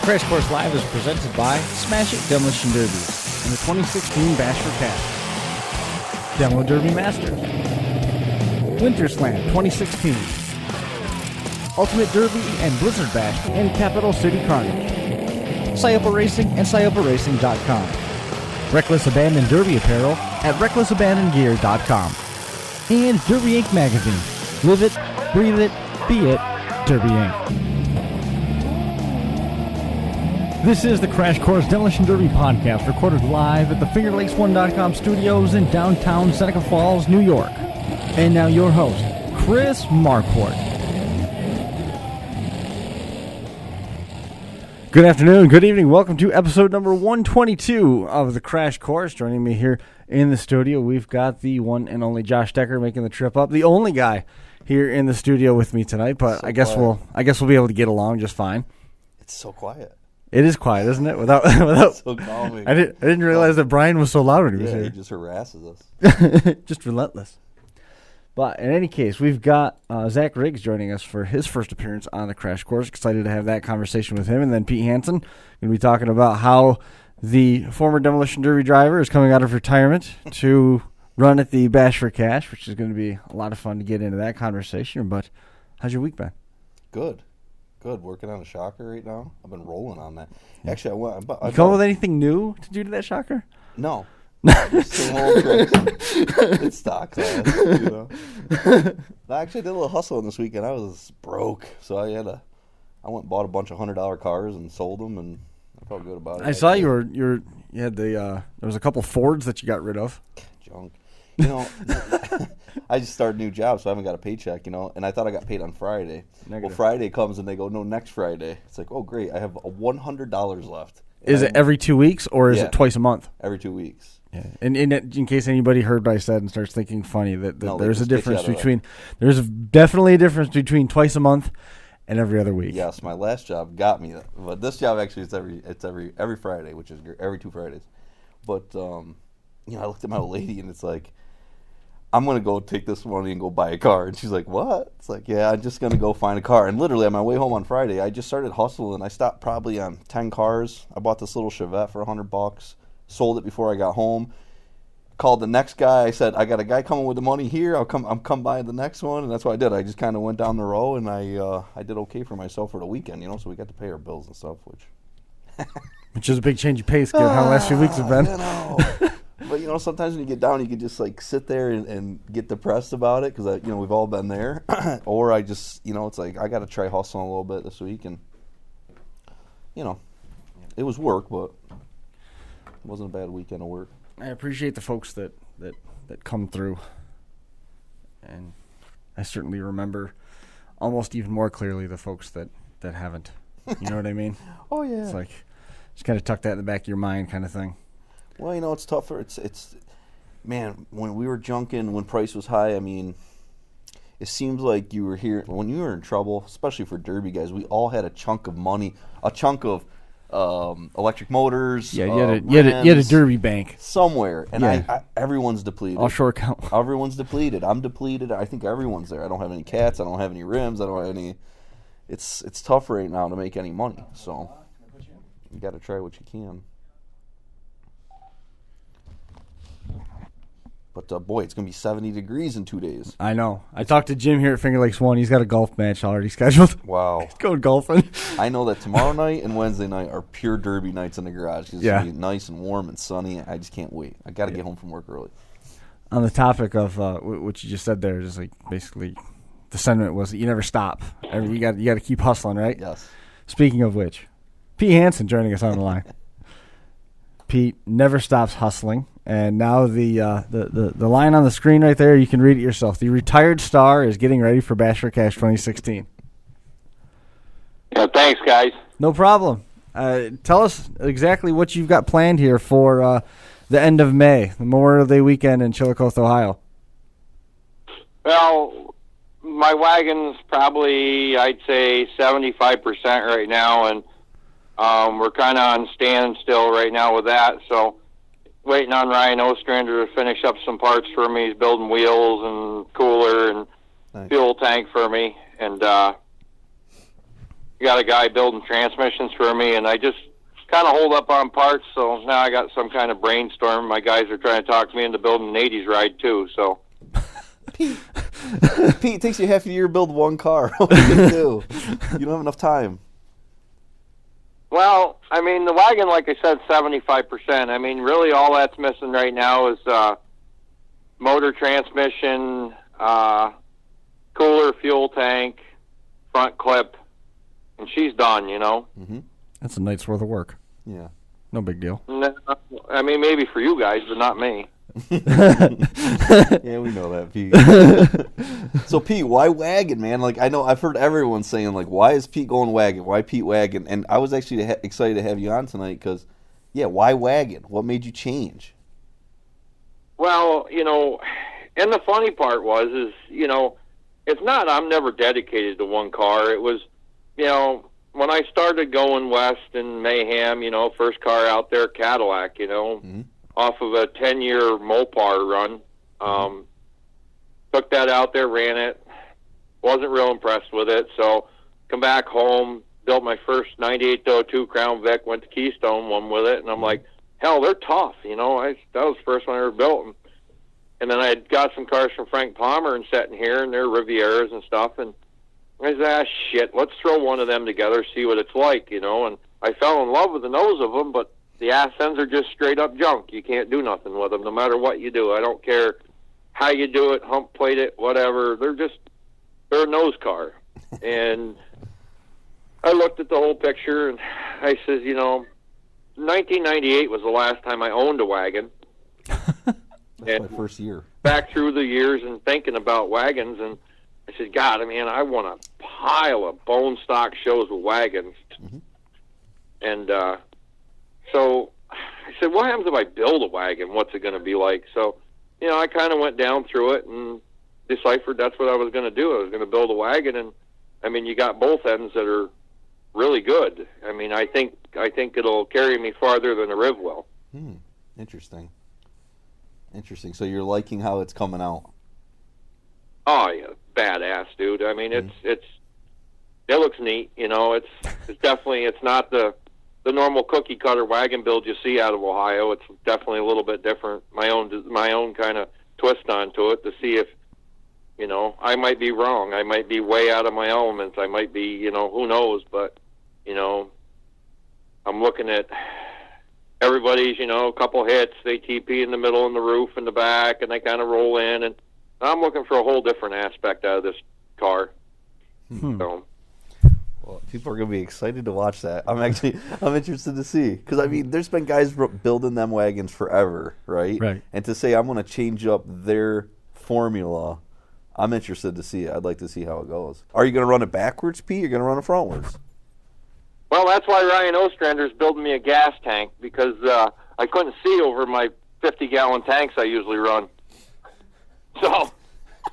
Crash Course Live is presented by Smash It Demolition Derby and the 2016 Bash for Cash. Demo Derby Masters. Winter Slam 2016. Ultimate Derby and Blizzard Bash and Capital City Carnage. Scioppa Racing and ScioppaRacing.com. Reckless Abandon Derby apparel at RecklessAbandonGear.com. And Derby Inc. magazine. Live it, breathe it, be it, Derby Inc. This is the Crash Course Demolition Derby podcast, recorded live at the FingerLakes1.com studios in downtown Seneca Falls, New York. And now your host, Chris Marquardt. Good afternoon, good evening. Welcome to episode number 122 of the Crash Course. Joining me here in the studio, we've got the one and only Josh Decker making the trip up. The only guy here in the studio with me tonight, but so I guess we'll be able to get along just fine. It's so quiet. It is quiet, isn't it? Without so calming. I didn't realize that Brian was so loud when he was here. He just harasses us. Just relentless. But in any case, we've got Zach Riggs joining us for his first appearance on the Crash Course. Excited to have that conversation with him. And then Pete Hansen, going to be talking about how the former Demolition Derby driver is coming out of retirement to run at the Bash for Cash, which is going to be a lot of fun to get into that conversation. But how's your week been? Good. Working on a shocker right now. I've been rolling on that. Actually, You come up with anything new to do to that shocker? No. Just some old tricks. It's stock class, you know. I actually did a little hustling this weekend. I was broke, so I went and bought a bunch of $100 cars and sold them, and I felt good about it. I saw you had there was a couple Fords that you got rid of. Junk. You know, I just started a new job, so I haven't got a paycheck, you know, and I thought I got paid on Friday. Negative. Well, Friday comes and they go, no, next Friday. It's like, oh, great, I have $100 left. Is it every 2 weeks, or is it twice a month? Every 2 weeks. Yeah. And in case anybody heard what I said and starts thinking funny, there's a difference between definitely a difference between twice a month and every other week. Yes, my last job got me that, but this job actually it's every Friday, which is every 2 Fridays. But you know, I looked at my old lady and it's like, I'm going to go take this money and go buy a car. And she's like, what? It's like, yeah, I'm just going to go find a car. And literally on my way home on Friday, I just started hustling. I stopped probably on 10 cars. I bought this little Chevette for $100, sold it before I got home, called the next guy. I said, I got a guy coming with the money here. I'm come by the next one. And that's what I did. I just kind of went down the row, and I did okay for myself for the weekend, you know, so we got to pay our bills and stuff, which is a big change of pace given how the last few weeks have been. You know. But, you know, sometimes when you get down, you can just, like, sit there and get depressed about it because, you know, we've all been there. Or I just, you know, it's like I got to try hustling a little bit this week. And, you know, it was work, but it wasn't a bad weekend of work. I appreciate the folks that come through. And I certainly remember almost even more clearly the folks that haven't. You know what I mean? Oh, yeah. It's like just kind of tuck that in the back of your mind kind of thing. Well, you know, it's tougher. It's man, when we were junking, when price was high, I mean, it seems like you were here, when you were in trouble, especially for Derby guys, we all had a chunk of money, a chunk of electric motors. Yeah, you had a Derby bank. Somewhere, and yeah. Everyone's depleted. Offshore account. Everyone's depleted. I'm depleted. I think everyone's there. I don't have any cats. I don't have any rims. I don't have any. It's tough right now to make any money, so you got to try what you can. But, boy, it's going to be 70 degrees in 2 days. I know. I talked to Jim here at Finger Lakes 1. He's got a golf match already scheduled. Wow. He's going golfing. I know that tomorrow night and Wednesday night are pure Derby nights in the garage. It's going to be nice and warm and sunny. I just can't wait. I got to get home from work early. On the topic of what you just said there, just like basically the sentiment was that you never stop. You got to keep hustling, right? Yes. Speaking of which, Pete Hansen joining us on the line. Pete never stops hustling. And now the line on the screen right there, you can read it yourself. The retired star is getting ready for Bash for Cash 2016. Yeah, thanks, guys. No problem. Tell us exactly what you've got planned here for the end of May, the Memorial Day weekend in Chillicothe, Ohio. Well, my wagon's probably, I'd say, 75% right now, and we're kind of on standstill right now with that, so waiting on Ryan Ostrander to finish up some parts for me. He's building wheels and cooler and fuel tank for me. And got a guy building transmissions for me, and I just kind of hold up on parts. So now I got some kind of brainstorm. My guys are trying to talk me into building an 80s ride too. So Pete, it takes you half a year to build one car. What are you going to do? You don't have enough time. Well, I mean, the wagon, like I said, 75%. I mean, really all that's missing right now is motor, transmission, cooler, fuel tank, front clip, and she's done, you know? Mm-hmm. That's a night's worth of work. Yeah. No big deal. I mean, maybe for you guys, but not me. Yeah, we know that, Pete. So, Pete, why wagon, man? Like, I know I've heard everyone saying, like, why is Pete going wagon? Why Pete wagon? And I was actually excited to have you on tonight because, yeah, why wagon? What made you change? Well, you know, and the funny part is, you know, it's not I'm never dedicated to one car. It was, you know, when I started going west in Mayhem, you know, first car out there, Cadillac, you know, Mm-hmm. off of a 10-year Mopar run. Took that out there, ran it. Wasn't real impressed with it. So come back home, built my first 9802 Crown Vic, went to Keystone, won with it. And I'm like, hell, they're tough. You know, that was the first one I ever built. And then I had got some cars from Frank Palmer and sat in here, and they're Rivieras and stuff. And I said, shit, let's throw one of them together, see what it's like, you know. And I fell in love with the nose of them, but the ass ends are just straight up junk. You can't do nothing with them, no matter what you do. I don't care how you do it, hump plate it, whatever. They're a nose car. And I looked at the whole picture, and I says, you know, 1998 was the last time I owned a wagon. That's my first year. Back through the years and thinking about wagons, and I said, God, I mean, I want a pile of bone stock shows with wagons. Mm-hmm. And so I said, what happens if I build a wagon? What's it going to be like? So, you know, I kind of went down through it and deciphered that's what I was going to do. I was going to build a wagon, and I mean, you got both ends that are really good. I mean, I think it'll carry me farther than a Riv will. Interesting. So you're liking how it's coming out? Oh yeah, badass, dude. I mean, it looks neat. You know, it's definitely, it's not the normal cookie cutter wagon build you see out of Ohio. It's definitely a little bit different. My own kind of twist onto it to see if, you know, I might be wrong. I might be way out of my elements. I might be, you know, who knows? But, you know, I'm looking at everybody's, you know, a couple hits. They TP in the middle and the roof and the back, and they kind of roll in. And I'm looking for a whole different aspect out of this car. So. Well, people are going to be excited to watch that. I'm interested to see. Because, I mean, there's been guys building them wagons forever, right? Right. And to say I'm going to change up their formula, I'm interested to see it. I'd like to see how it goes. Are you going to run it backwards, Pete? Or are you going to run it frontwards? Well, that's why Ryan Ostrander's building me a gas tank, because I couldn't see over my 50-gallon tanks I usually run. So,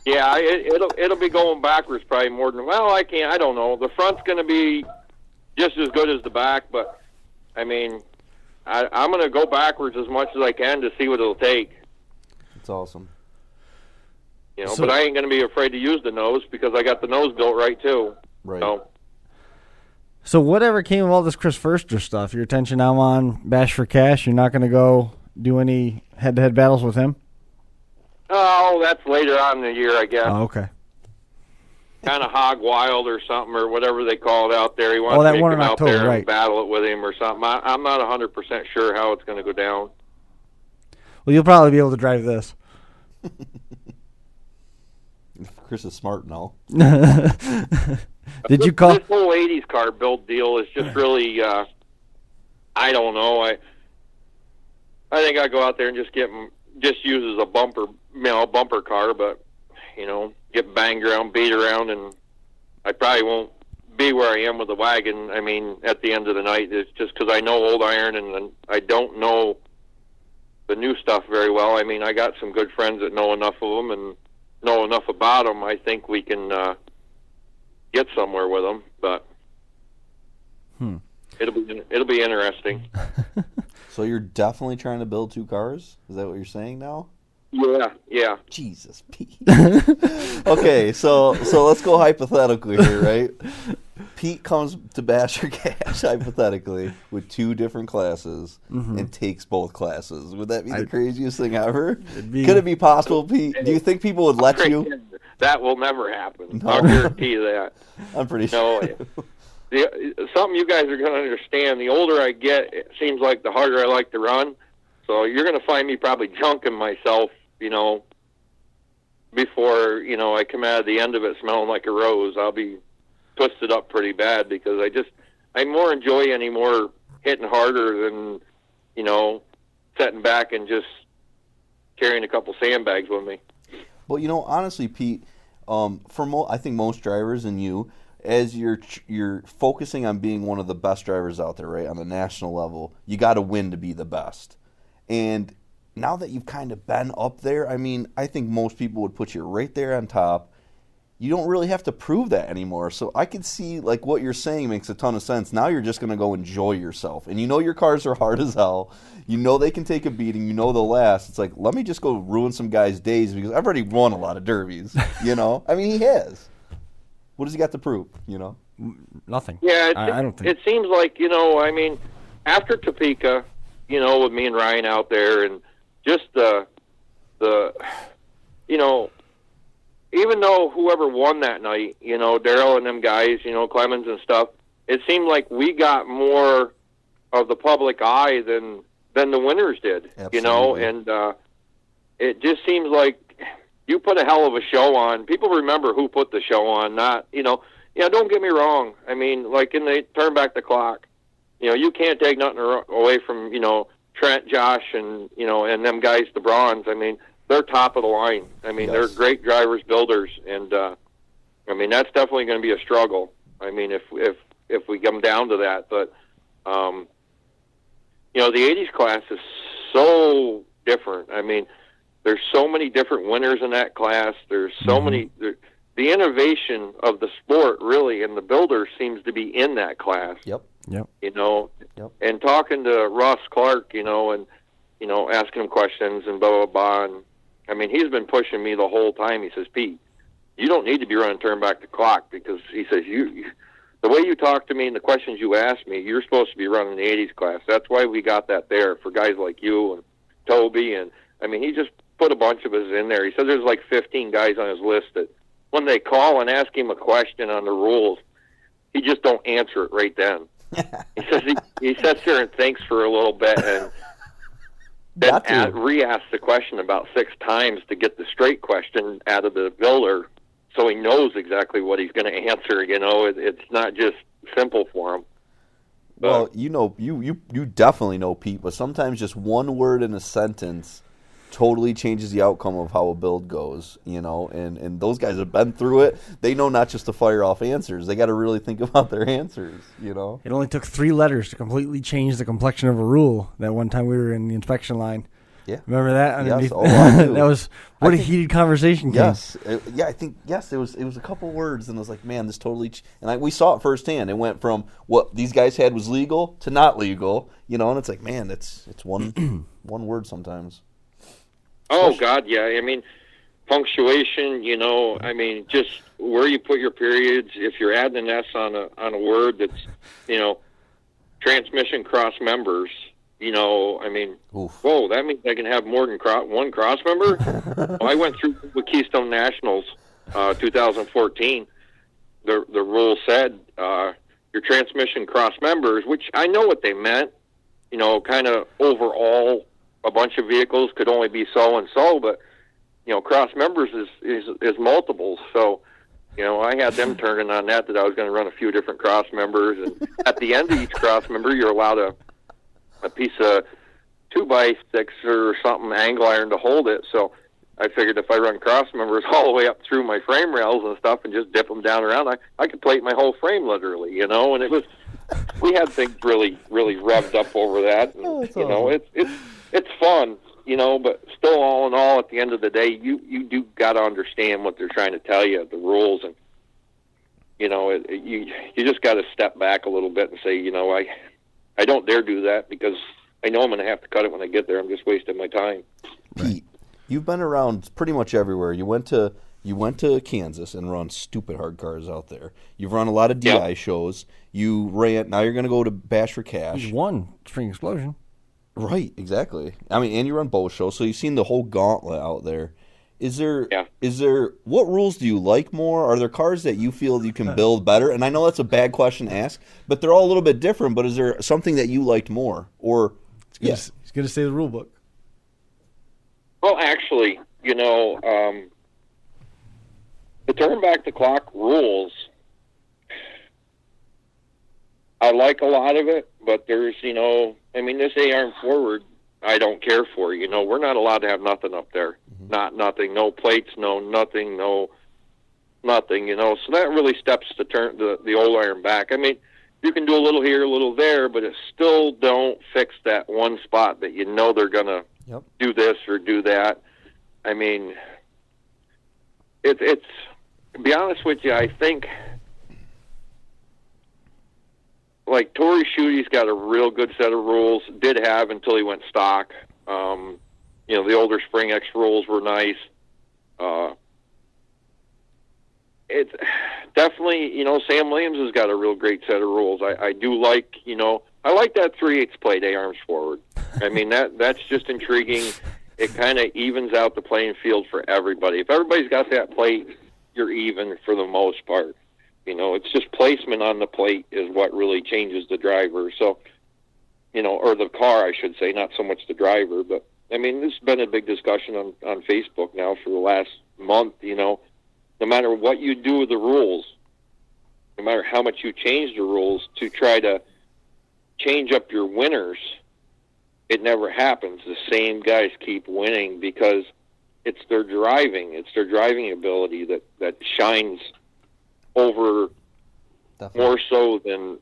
yeah, it'll be going backwards probably more than, well, I don't know. The front's going to be just as good as the back, but, I mean, I'm going to go backwards as much as I can to see what it'll take. That's awesome. You know, but I ain't going to be afraid to use the nose because I got the nose built right, too. Right. So whatever came of all this Chris Förster stuff, your attention now on Bash for Cash, you're not going to go do any head-to-head battles with him? Oh, that's later on in the year, I guess. Oh, okay. Kind of hog wild or something, or whatever they call it out there. He wants that me to one come in out October, there right. and battle it with him or something. I'm not 100% sure how it's going to go down. Well, you'll probably be able to drive this. Chris is smart now. Did you call? This whole 80s car build deal is just really, I don't know. I think I go out there and just use as a bumper, you know, a bumper car, but, you know, get banged around, beat around, and I probably won't be where I am with the wagon. I mean, at the end of the night, it's just because I know old iron and I don't know the new stuff very well. I mean, I got some good friends that know enough of them and know enough about them. I think we can get somewhere with them, but it'll be interesting. So you're definitely trying to build two cars? Is that what you're saying now? Yeah. Jesus, Pete. Okay, so let's go hypothetically here, right? Pete comes to Basher Cash, hypothetically, with 2 different classes and takes both classes. Would that be the craziest thing ever? Could it be possible, Pete? Do you think people would let you? That will never happen. No. I'll guarantee you that. I'm pretty sure. Something you guys are going to understand, the older I get, it seems like the harder I like to run. So you're going to find me probably junking myself, before, I come out of the end of it smelling like a rose. I'll be twisted up pretty bad because I more enjoy anymore hitting harder than, setting back and just carrying a couple sandbags with me. Well, honestly, Pete, I think most drivers and you, as you're focusing on being one of the best drivers out there, right, on the national level, you got to win to be the best. And now that you've kind of been up there, I think most people would put you right there on top. You don't really have to prove that anymore. So I could see, like, what you're saying makes a ton of sense. Now you're just going to go enjoy yourself. And your cars are hard as hell. They can take a beating. They'll last. It's like, let me just go ruin some guys' days because I've already won a lot of derbies, He has. What does he got to prove, Nothing. Yeah, I don't think. It seems like, after Topeka, with me and Ryan out there and just the even though whoever won that night, Darrell and them guys, Clemens and stuff, it seemed like we got more of the public eye than the winners did, Absolutely. and it just seems like you put a hell of a show on. People remember who put the show on, not, don't get me wrong. Like in the turn back the clock, you can't take nothing away from, Trent, Josh, and, and them guys, the Bronze. They're top of the line. Yes. They're great drivers, builders, and that's definitely going to be a struggle. If we come down to that, but the '80s class is so different. There's so many different winners in that class. There's so many. The innovation of the sport, really, and the builder seems to be in that class. Yep. And talking to Ross Clark, and asking him questions and blah, blah, blah. And, he's been pushing me the whole time. He says, Pete, you don't need to be running turn back the clock because he says, the way you talk to me and the questions you ask me, you're supposed to be running the 80s class. That's why we got that there for guys like you and Toby. And, he just put a bunch of us in there. He says there's like 15 guys on his list that when they call and ask him a question on the rules, he just don't answer it right then. He says he sits there and thinks for a little bit and then re-asks the question about 6 times to get the straight question out of the builder so he knows exactly what he's going to answer. It's not just simple for him. Well, you definitely know, Pete, but sometimes just one word in a sentence totally changes the outcome of how a build goes, and those guys have been through it. They know not just to fire off answers. They got to really think about their answers, It only took 3 letters to completely change the complexion of a rule. That one time we were in the inspection line. Yeah. Remember that? Yes. Oh, I do. That was a heated conversation came. Yes. It was a couple words, and I was like, man, this totally we saw it firsthand. It went from what these guys had was legal to not legal, and it's like, man, it's one one word sometimes. Oh, God, yeah. Punctuation, just where you put your periods. If you're adding an S on a word that's, transmission cross members, Oof. whoa, that means I can have more than one cross member? Well, I went through with Keystone Nationals 2014. The rule said your transmission cross members, which I know what they meant, kind of overall a bunch of vehicles could only be so and so, but cross members is multiples. So I had them turning on that I was going to run a few different cross members, and at the end of each cross member, you're allowed a piece of 2x6 or something angle iron to hold it. So I figured if I run cross members all the way up through my frame rails and stuff and just dip them down around, I could plate my whole frame literally, and it was. We had things really, really revved up over that. And, awesome. It's fun, but still, all in all, at the end of the day, you do got to understand what they're trying to tell you, the rules, and you just got to step back a little bit and say, I don't dare do that because I know I'm going to have to cut it when I get there. I'm just wasting my time. Pete, you've been around pretty much everywhere. You went to You went to Kansas and run stupid hard cars out there. You've run a lot of DI shows. You ran. Now you're going to go to Bash for Cash. He's won Spring Explosion. Right, exactly. I mean, and you run both shows, so you've seen the whole gauntlet out there. Is there? What rules do you like more? Are there cars that you feel you can build better? And I know that's a bad question to ask, but they're all a little bit different. But is there something that you liked more? Or He's going to say the rule book. Well, actually, the turn back the clock rules, I like a lot of it, but there's, this A-arm forward, I don't care for. We're not allowed to have nothing up there. Mm-hmm. Nothing, no plates, no nothing, no nothing, So that really steps the old iron back. I mean, you can do a little here, a little there, but it still don't fix that one spot that they're going to do this or do that. I mean, it's to be honest with you, I think like Tori Schute's got a real good set of rules. Did have until he went stock. The older Spring X rules were nice. It's definitely, Sam Williams has got a real great set of rules. I do like, I like that 3/8 plate A-arms forward. I mean, that's just intriguing. It kind of evens out the playing field for everybody. If everybody's got that plate, you're even for the most part. It's just placement on the plate is what really changes the driver. So, or the car, I should say, not so much the driver. But, I mean, this has been a big discussion on Facebook now for the last month, No matter what you do with the rules, no matter how much you change the rules to try to change up your winners, it never happens. The same guys keep winning because it's their driving ability that shines over. Definitely. More so than,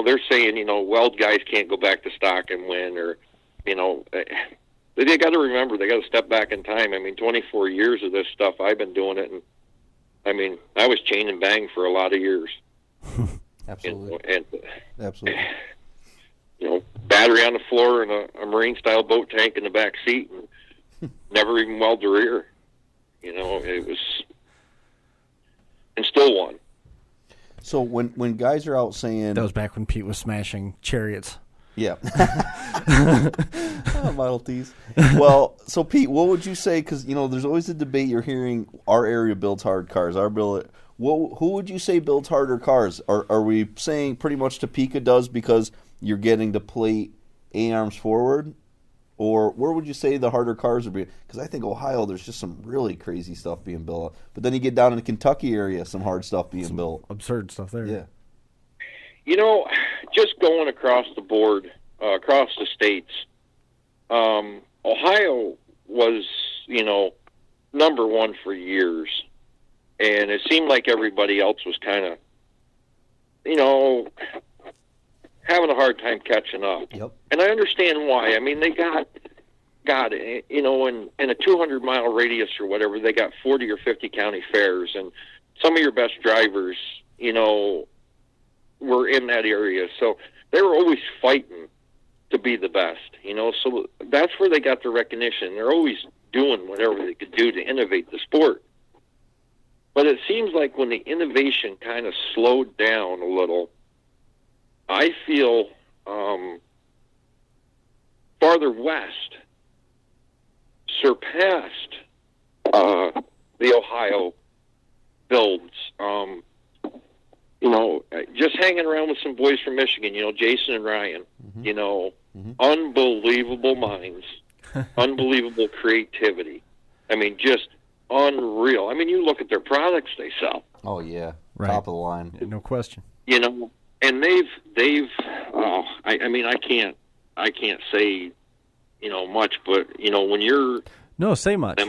they're saying, weld guys can't go back to stock and win, or, they got to remember, they got to step back in time. I mean, 24 years of this stuff, I've been doing it, and I mean, I was chain and bang for a lot of years. Absolutely. Absolutely. Battery on the floor and a Marine-style boat tank in the back seat, and never even weld the rear. It was, and still won. So when guys are out saying... That was back when Pete was smashing chariots. Yeah. Model Ts. Well, so Pete, what would you say? Because, there's always a debate you're hearing, our area builds hard cars. Who would you say builds harder cars? Are we saying pretty much Topeka does because you're getting the plate A-arms forward? Or where would you say the harder cars are being? Because I think Ohio, there's just some really crazy stuff being built. But then you get down in the Kentucky area, some hard stuff being built. Absurd stuff there. Yeah. Just going across the board, across the states, Ohio was, number one for years. And it seemed like everybody else was kind of, having a hard time catching up. Yep. And I understand why. I mean, they got in a 200-mile radius or whatever, they got 40 or 50 county fairs, and some of your best drivers, were in that area. So they were always fighting to be the best, So that's where they got the recognition. They're always doing whatever they could do to innovate the sport. But it seems like when the innovation kind of slowed down a little, I feel farther west surpassed the Ohio builds. Just hanging around with some boys from Michigan, Jason and Ryan, unbelievable minds, unbelievable creativity. I mean, just unreal. I mean, you look at their products they sell. Oh, yeah. Right. Top of the line. No question. And they've I can't say, much, but, when you're... No, say much.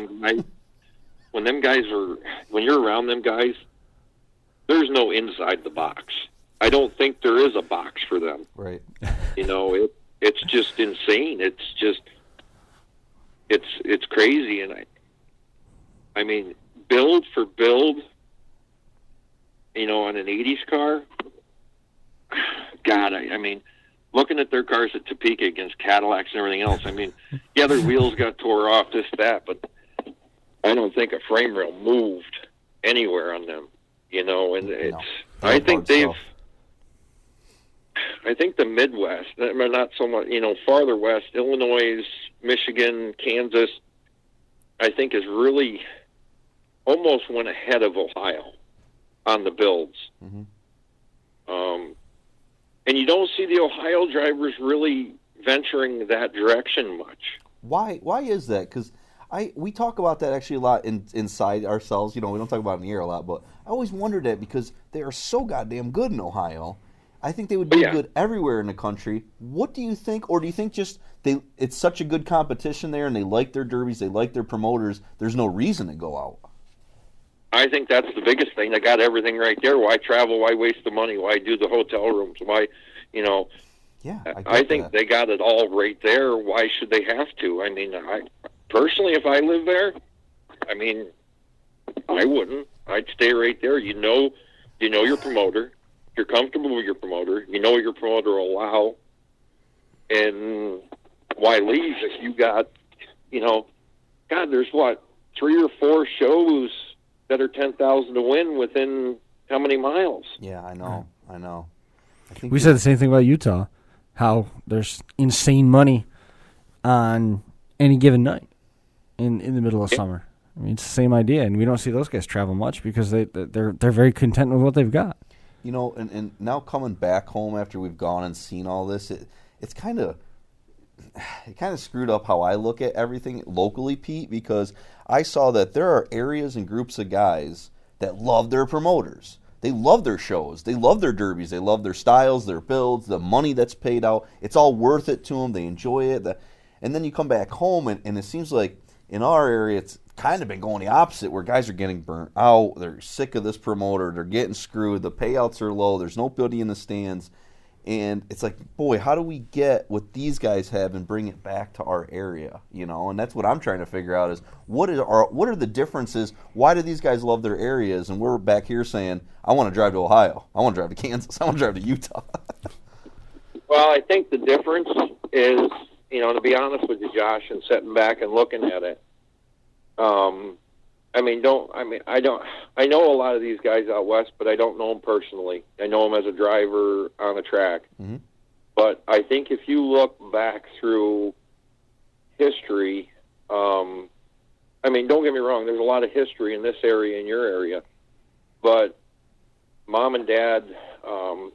When you're around them guys, there's no inside the box. I don't think there is a box for them. Right. It's just insane. It's crazy. And I mean, build for build, on an 80s car, God, I mean, looking at their cars at Topeka against Cadillacs and everything else, I mean, yeah, their wheels got tore off, this, that, but I don't think a frame rail moved anywhere on them, and it's. No. I think they've. I think the Midwest, not so much, farther west, Illinois, Michigan, Kansas, I think is really almost went ahead of Ohio on the builds. Mm-hmm. And you don't see the Ohio drivers really venturing that direction much. Why is that? Because we talk about that actually a lot inside ourselves. We don't talk about it in the air a lot, but I always wondered that because they are so goddamn good in Ohio. I think they would be good everywhere in the country. What do you think? Or do you think just it's such a good competition there and they like their derbies, they like their promoters, there's no reason to go out? I think that's the biggest thing. They got everything right there. Why travel? Why waste the money? Why do the hotel rooms? Why, Yeah, I think they got it all right there. Why should they have to? I mean, personally, if I live there, I wouldn't. I'd stay right there. You know your promoter. You're comfortable with your promoter. You know what your promoter will allow. And why leave if you got, God, there's 3 or 4 shows that are 10,000 to win within how many miles? Yeah, I know. I think we said the same thing about Utah, how there's insane money on any given night in the middle of summer. I mean, it's the same idea, and we don't see those guys travel much because they're very content with what they've got. And now coming back home after we've gone and seen all this, it kind of screwed up how I look at everything locally, Pete, because I saw that there are areas and groups of guys that love their promoters. They love their shows. They love their derbies. They love their styles, their builds, the money that's paid out. It's all worth it to them. They enjoy it. And then you come back home, and it seems like in our area it's kind of been going the opposite, where guys are getting burnt out. They're sick of this promoter. They're getting screwed. The payouts are low. There's nobody in the stands. And it's like, boy, how do we get what these guys have and bring it back to our area? And that's what I'm trying to figure out is what are the differences? Why do these guys love their areas? And we're back here saying, I want to drive to Ohio. I want to drive to Kansas. I want to drive to Utah. Well, I think the difference is, to be honest with you, Josh, and sitting back and looking at it, I know a lot of these guys out west, but I don't know them personally. I know them as a driver on the track. Mm-hmm. But I think if you look back through history, don't get me wrong, there's a lot of history in this area, in your area. But mom and dad,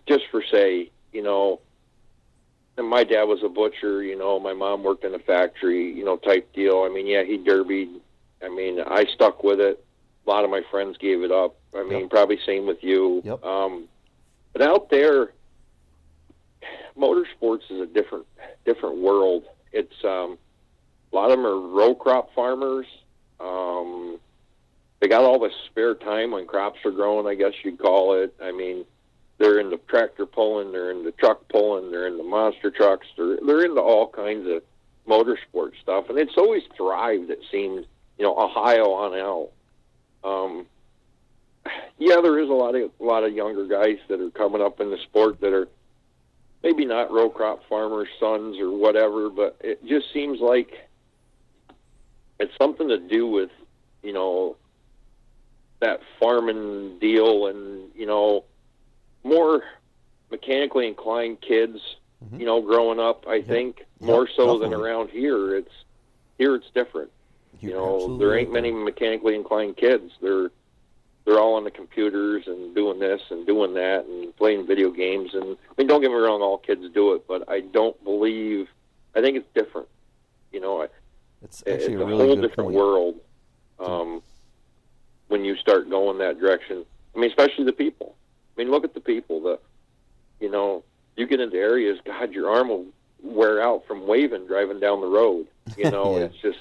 just for say, and my dad was a butcher, my mom worked in a factory, type deal. He derbied. I stuck with it. A lot of my friends gave it up. Probably same with you. Yep. But out there, motorsports is a different world. It's a lot of them are row crop farmers. They got all this spare time when crops are growing, I guess you'd call it. They're into tractor pulling, they're into truck pulling, they're into monster trucks, they're into all kinds of motorsport stuff, and it's always thrived, it seems, Ohio on out. There is a lot of younger guys that are coming up in the sport that are maybe not row crop farmers' sons or whatever, but it just seems like it's something to do with, that farming deal and, more mechanically inclined kids, Mm-hmm. Growing up, I think, more so than around here. It's different. There ain't many mechanically inclined kids. They're all on the computers and doing this and doing that and playing video games. And don't get me wrong, all kids do it, but I think it's different. It's actually it's a really whole good different point. world when you start going that direction. Especially the people. Look at the people. You get into areas, God, your arm will wear out from waving driving down the road. Yeah. It's just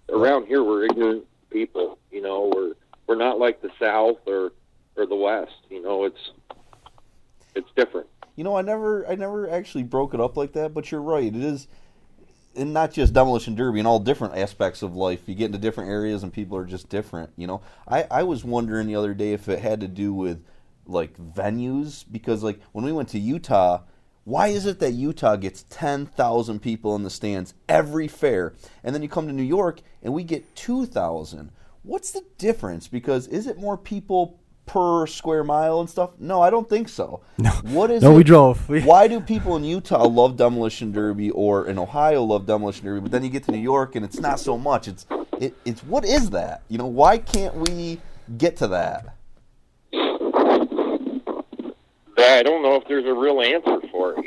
around here we're ignorant people. We're not like the South or the West. It's different. I never actually broke it up like that, but you're right. It is, and not just demolition derby, in all different aspects of life. You get into different areas and people are just different. I was wondering the other day if it had to do with like venues, because like when we went to Utah, why is it that Utah gets 10,000 people in the stands every fair, and then you come to New York and we get 2,000? what's the difference? Because is it more people per square mile and stuff? No, I don't think so. No, what is no, it? we drove. Why do people in Utah love Demolition Derby or in Ohio love Demolition Derby, but then you get to New York and it's not so much? It's what is that? Why can't we get to that? I don't know if there's a real answer for it.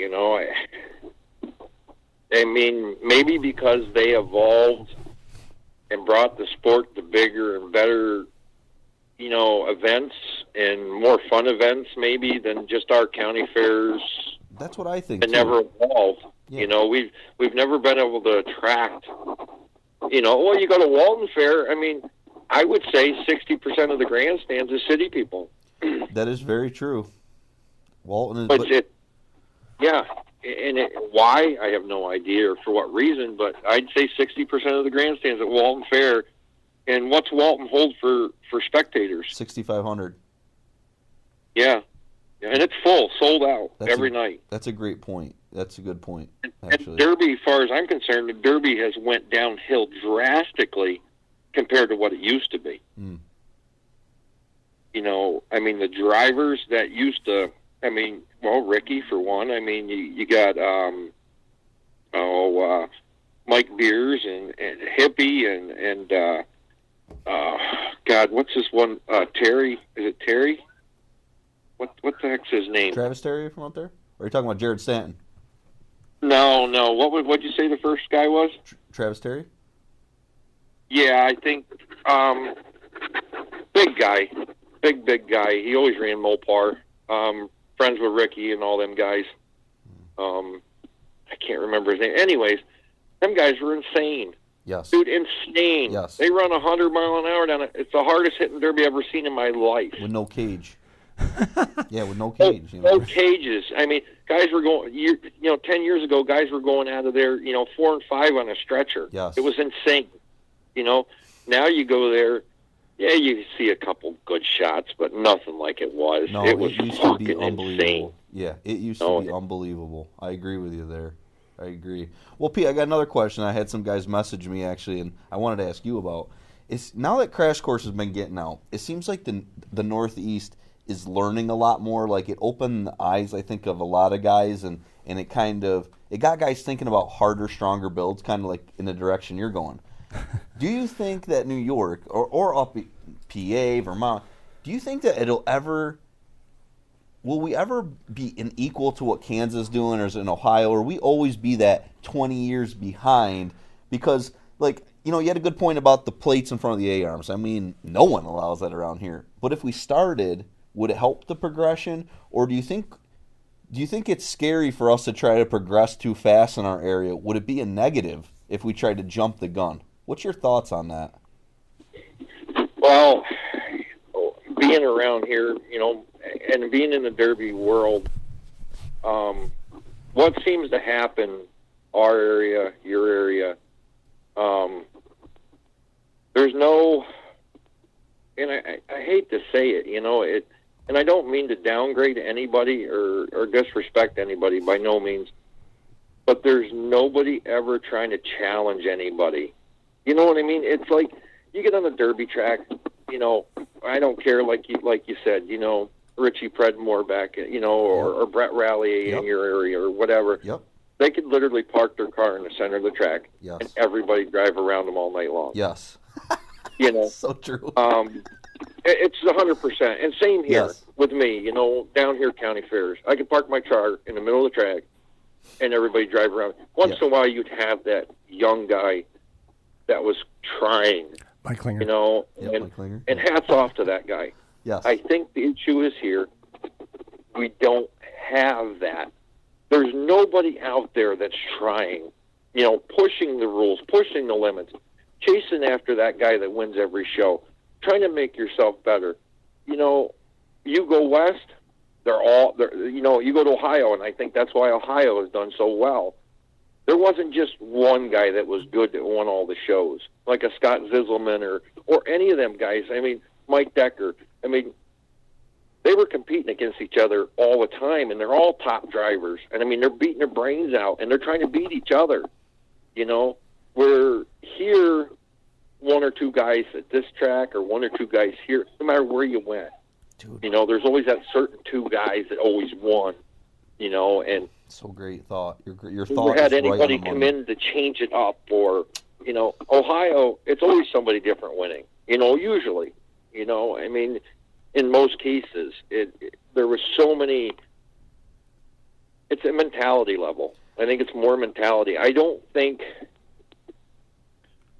I mean, maybe because they evolved and brought the sport to bigger and better, events and more fun events maybe than just our county fairs. That's what I think. It never evolved. Yeah. We've never been able to attract. You go to Walton Fair. I mean, I would say 60% of the grandstands is city people. That is very true. Walton is. Why? I have no idea, or for what reason, but I'd say 60% of the grandstands at Walton Fair. And what's Walton hold for spectators? 6,500. Yeah. And it's full, sold out every night. That's a great point. That's a good point, actually. And Derby, as far as I'm concerned, the Derby has went downhill drastically compared to what it used to be. Mm. The drivers that used to, Ricky, for one. You got, Mike Beers and Hippie and God, what's this one? Terry? Is it Terry? What the heck's his name? Travis Terry from out there? Or are you talking about Jared Stanton? No. What'd you say the first guy was? Travis Terry? Yeah, I think big guy. Big guy. He always ran Mopar. Friends with Ricky and all them guys. I can't remember his name. Anyways, them guys were insane. Yes. Dude, insane. Yes. They run 100 mile an hour down it. It's the hardest hitting derby I've ever seen in my life. With no cage. Yeah, with no cage. No cages. Guys were going, 10 years ago, guys were going out of there, 4 and 5 on a stretcher. Yes. It was insane. Now you go there, yeah, you see a couple good shots, but nothing like it was. No, it was used to be fucking unbelievable. insane. Yeah, it used to be unbelievable. I agree with you there. I agree. Well, Pete, I got another question. I had some guys message me, actually, and I wanted to ask you about. Now that Crash Course has been getting out, it seems like the Northeast is learning a lot more. Like, it opened the eyes, I think, of a lot of guys, and it got guys thinking about harder, stronger builds, kind of like in the direction you're going. Do you think that New York, or up PA, Vermont, do you think that will we ever be an equal to what Kansas is doing or is in Ohio, or will we always be that 20 years behind? Because, you had a good point about the plates in front of the A-arms. No one allows that around here. But if we started, would it help the progression? Or do you think it's scary for us to try to progress too fast in our area? Would it be a negative if we tried to jump the gun? What's your thoughts on that? Well, being around here, and being in the Derby world, what seems to happen, our area, your area, there's no, and I hate to say it, and I don't mean to downgrade anybody or disrespect anybody by no means, but there's nobody ever trying to challenge anybody. You know what I mean? It's like you get on the Derby track, I don't care, like you said, Richie Predmore back, or Brett Raleigh in your area or whatever. Yep. They could literally park their car in the center of the track, yes, and everybody drive around them all night long. Yes. So true. It's 100%. And same here yes, with me, down here county fairs. I could park my car in the middle of the track, and everybody drive around. Once in a while, you'd have that young guy that was trying. Mike Klinger. Mike Klinger. And hats off to that guy. Yes. I think the issue is here, we don't have that. There's nobody out there that's trying, pushing the rules, pushing the limits, chasing after that guy that wins every show, trying to make yourself better. You go west, you go to Ohio, and I think that's why Ohio has done so well. There wasn't just one guy that was good that won all the shows, like a Scott Zisselman or any of them guys. Mike Decker. They were competing against each other all the time, and they're all top drivers. And, they're beating their brains out, and they're trying to beat each other. Where here, one or two guys at this track or one or two guys here, no matter where you went. Dude. You know, there's always that certain two guys that always won, you know, and So great thought. Your never thought had is right on anybody the come money. in to change it up or, you know, Ohio, it's always somebody different winning, you know, usually, you know, I mean, in most cases, there was so many, it's a mentality level. I think it's more mentality. I don't think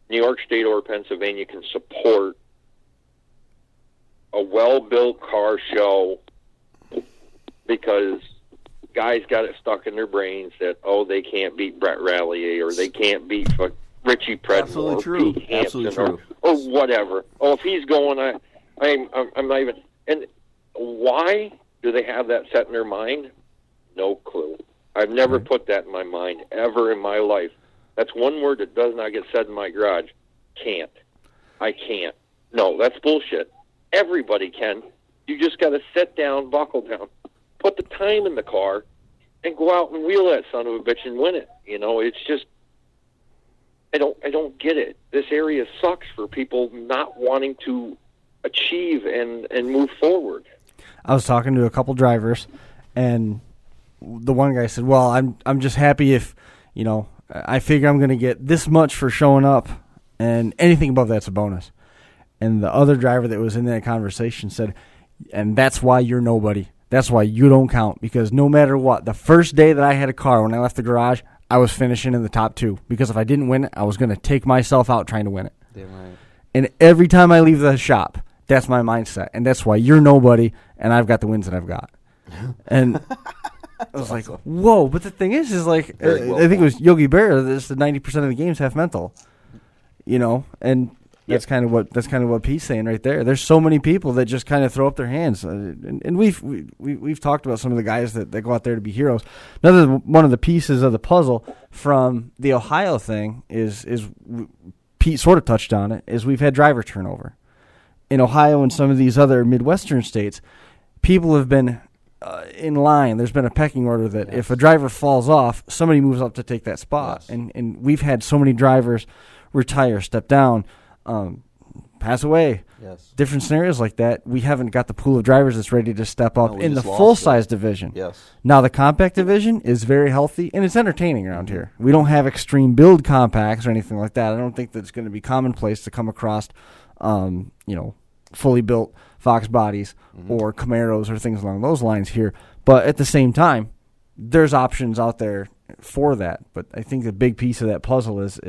New York State or Pennsylvania can support a well-built car show because guys got it stuck in their brains that, oh, they can't beat Brett Rallier or they can't beat Richie Predmore Absolutely or true. Pete Hansen Absolutely true. or whatever. Oh, if he's going, I'm not even. And why do they have that set in their mind? No clue. I've never put that in my mind ever in my life. That's one word that does not get said in my garage. Can't. I can't. No, that's bullshit. Everybody can. You just got to sit down, buckle down, put the time in the car, and go out and wheel that son of a bitch and win it. You know, it's just, I don't get it. This area sucks for people not wanting to achieve and move forward. I was talking to a couple drivers, and the one guy said, well, I'm just happy if, you know, I figure I'm going to get this much for showing up, and anything above that's a bonus. And the other driver that was in that conversation said, and that's why you're nobody. That's why you don't count, because no matter what, the first day that I had a car, when I left the garage, I was finishing in the top two, because if I didn't win it, I was going to take myself out trying to win it. Damn right. And every time I leave the shop, that's my mindset, and that's why you're nobody, and I've got the wins that I've got. And I was like, whoa! But the thing is like, I think it was Yogi Berra. This the 90% of the game's half mental, you know, and that's kind of what Pete's saying right there. There's so many people that just kind of throw up their hands, and we've talked about some of the guys that go out there to be heroes. Another one of the pieces of the puzzle from the Ohio thing is Pete sort of touched on it. Is we've had driver turnover in Ohio and some of these other Midwestern states. People have been in line. There's been a pecking order that if a driver falls off, somebody moves up to take that spot. Yes. And we've had so many drivers retire, step down, pass away. Yes. Different scenarios like that. We haven't got the pool of drivers that's ready to step up in the full-size division. Yes. Now, the compact division is very healthy, and it's entertaining around here. We don't have extreme build compacts or anything like that. I don't think that it's going to be commonplace to come across, fully built Fox bodies or Camaros or things along those lines here. But at the same time, there's options out there for that. But I think the big piece of that puzzle is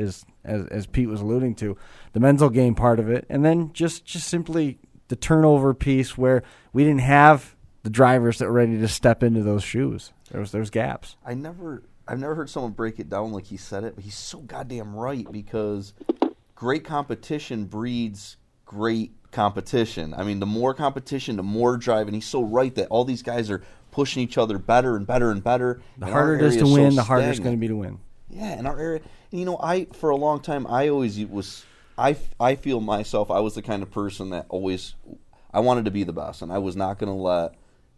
as Pete was alluding to, the mental game part of it, and then just simply the turnover piece where we didn't have the drivers that were ready to step into those shoes. There was gaps. I've never heard someone break it down like he said it, but he's so goddamn right, because great competition breeds great competition. I mean, the more competition, the more drive, and he's so right that all these guys are pushing each other better and better and better. The harder it is to win, the harder it's going to be to win. Yeah, in our area, you know, for a long time, I feel myself, I was the kind of person that I wanted to be the best, and I was not going to let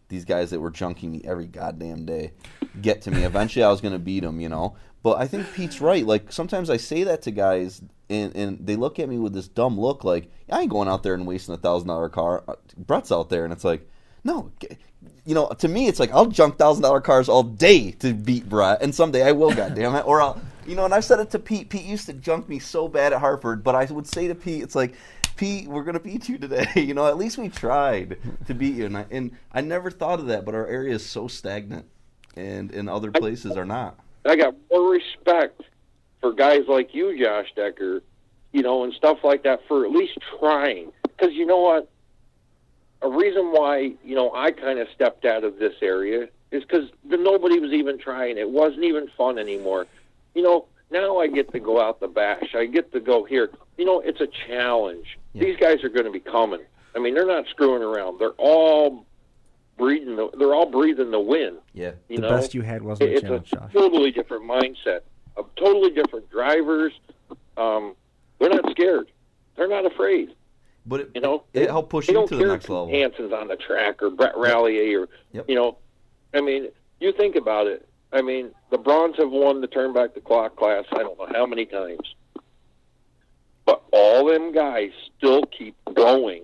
these guys that were junking me every goddamn day get to me. Eventually, I was going to beat them, you know. But I think Pete's right. Like, sometimes I say that to guys, and they look at me with this dumb look like, I ain't going out there and wasting $1,000 car. Brett's out there, and it's like, no. You know, to me, it's like, I'll junk $1,000 cars all day to beat Brett, and someday I will, goddammit. Or I'll, you know, and I've said it to Pete. Pete used to junk me so bad at Hartford, but I would say to Pete, it's like, Pete, we're going to beat you today. You know, at least we tried to beat you. And I never thought of that, but our area is so stagnant, and in other places are not. I got more respect for guys like you, Josh Decker, you know, and stuff like that for at least trying. Because you know what? A reason why, you know, I kind of stepped out of this area is because nobody was even trying. It wasn't even fun anymore. You know, now I get to go out the bash. I get to go here. You know, it's a challenge. Yeah. These guys are going to be coming. I mean, they're not screwing around. They're all breathing the win. Yeah. The best you had wasn't a challenge, Josh. It's a totally different mindset. Of totally different drivers. They're not scared. They're not afraid. But it helped push you to the next level. Hansen's on the track or Brett Rallier or you know, I mean, you think about it. I mean, the Bronze have won the turn back the clock class. I don't know how many times. But all them guys still keep going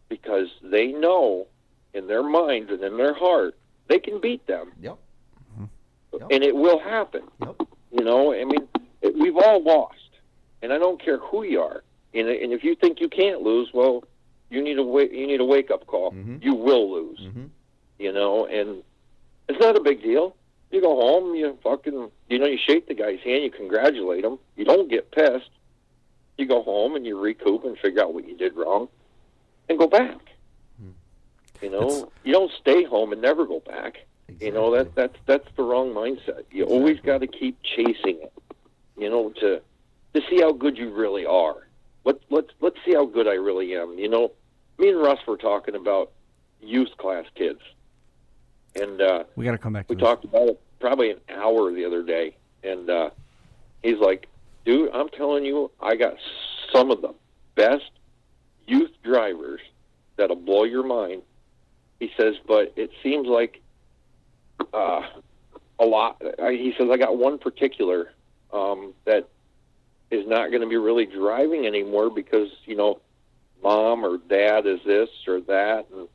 because they know in their minds and in their heart they can beat them. Yep. And it will happen. Yep. You know, I mean, we've all lost. And I don't care who you are. And if you think you can't lose, well, you need a wake-up call. Mm-hmm. You will lose. Mm-hmm. You know, and it's not a big deal. You go home, you you shake the guy's hand, you congratulate him. You don't get pissed. You go home and you recoup and figure out what you did wrong and go back. You know, you don't stay home and never go back. Exactly. You know, that's the wrong mindset. You always got to keep chasing it. You know, to see how good you really are. Let's see how good I really am. You know, me and Russ were talking about youth class kids, and we got to come back to we talked about it probably an hour the other day, and he's like, dude, I'm telling you, I got some of the best youth drivers that'll blow your mind. He says, but it seems like a lot. He says, I got one particular that is not going to be really driving anymore because, you know, mom or dad is this or that. And,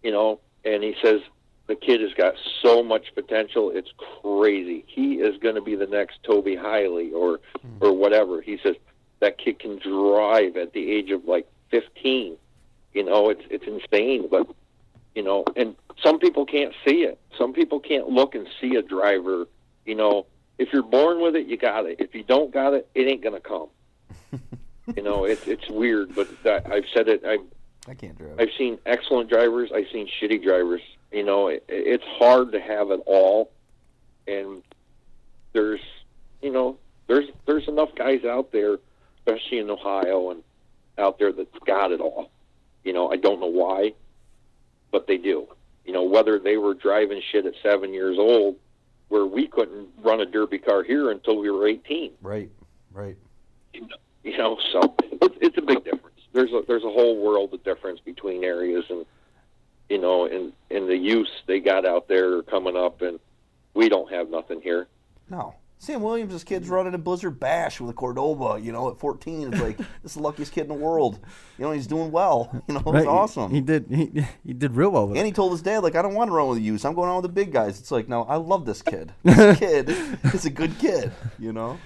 you know, and he says, the kid has got so much potential, it's crazy. He is going to be the next Toby Hiley or whatever. He says that kid can drive at the age of like 15. You know, it's insane. But, you know, and some people can't see it. Some people can't look and see a driver. You know, if you're born with it, you got it. If you don't got it, it ain't going to come. You know, it's weird, but I've said it. I can't drive. I've seen excellent drivers. I've seen shitty drivers. You know, it's hard to have it all, and there's enough guys out there, especially in Ohio and out there, that's got it all. You know, I don't know why, but they do. You know, whether they were driving shit at 7 years old, where we couldn't run a derby car here until we were 18. Right. You know, so it's a big difference. There's a whole world of difference between areas, and you know, and the youths they got out there coming up, and we don't have nothing here. No. Sam Williams' kid's running a Blizzard Bash with a Cordoba, you know, at 14. It's like, this is the luckiest kid in the world. You know, he's doing well. You know, it's awesome. He did real well with it. And he told his dad, like, I don't want to run with the youths. I'm going on with the big guys. It's like, no, I love this kid. This kid is a good kid, you know?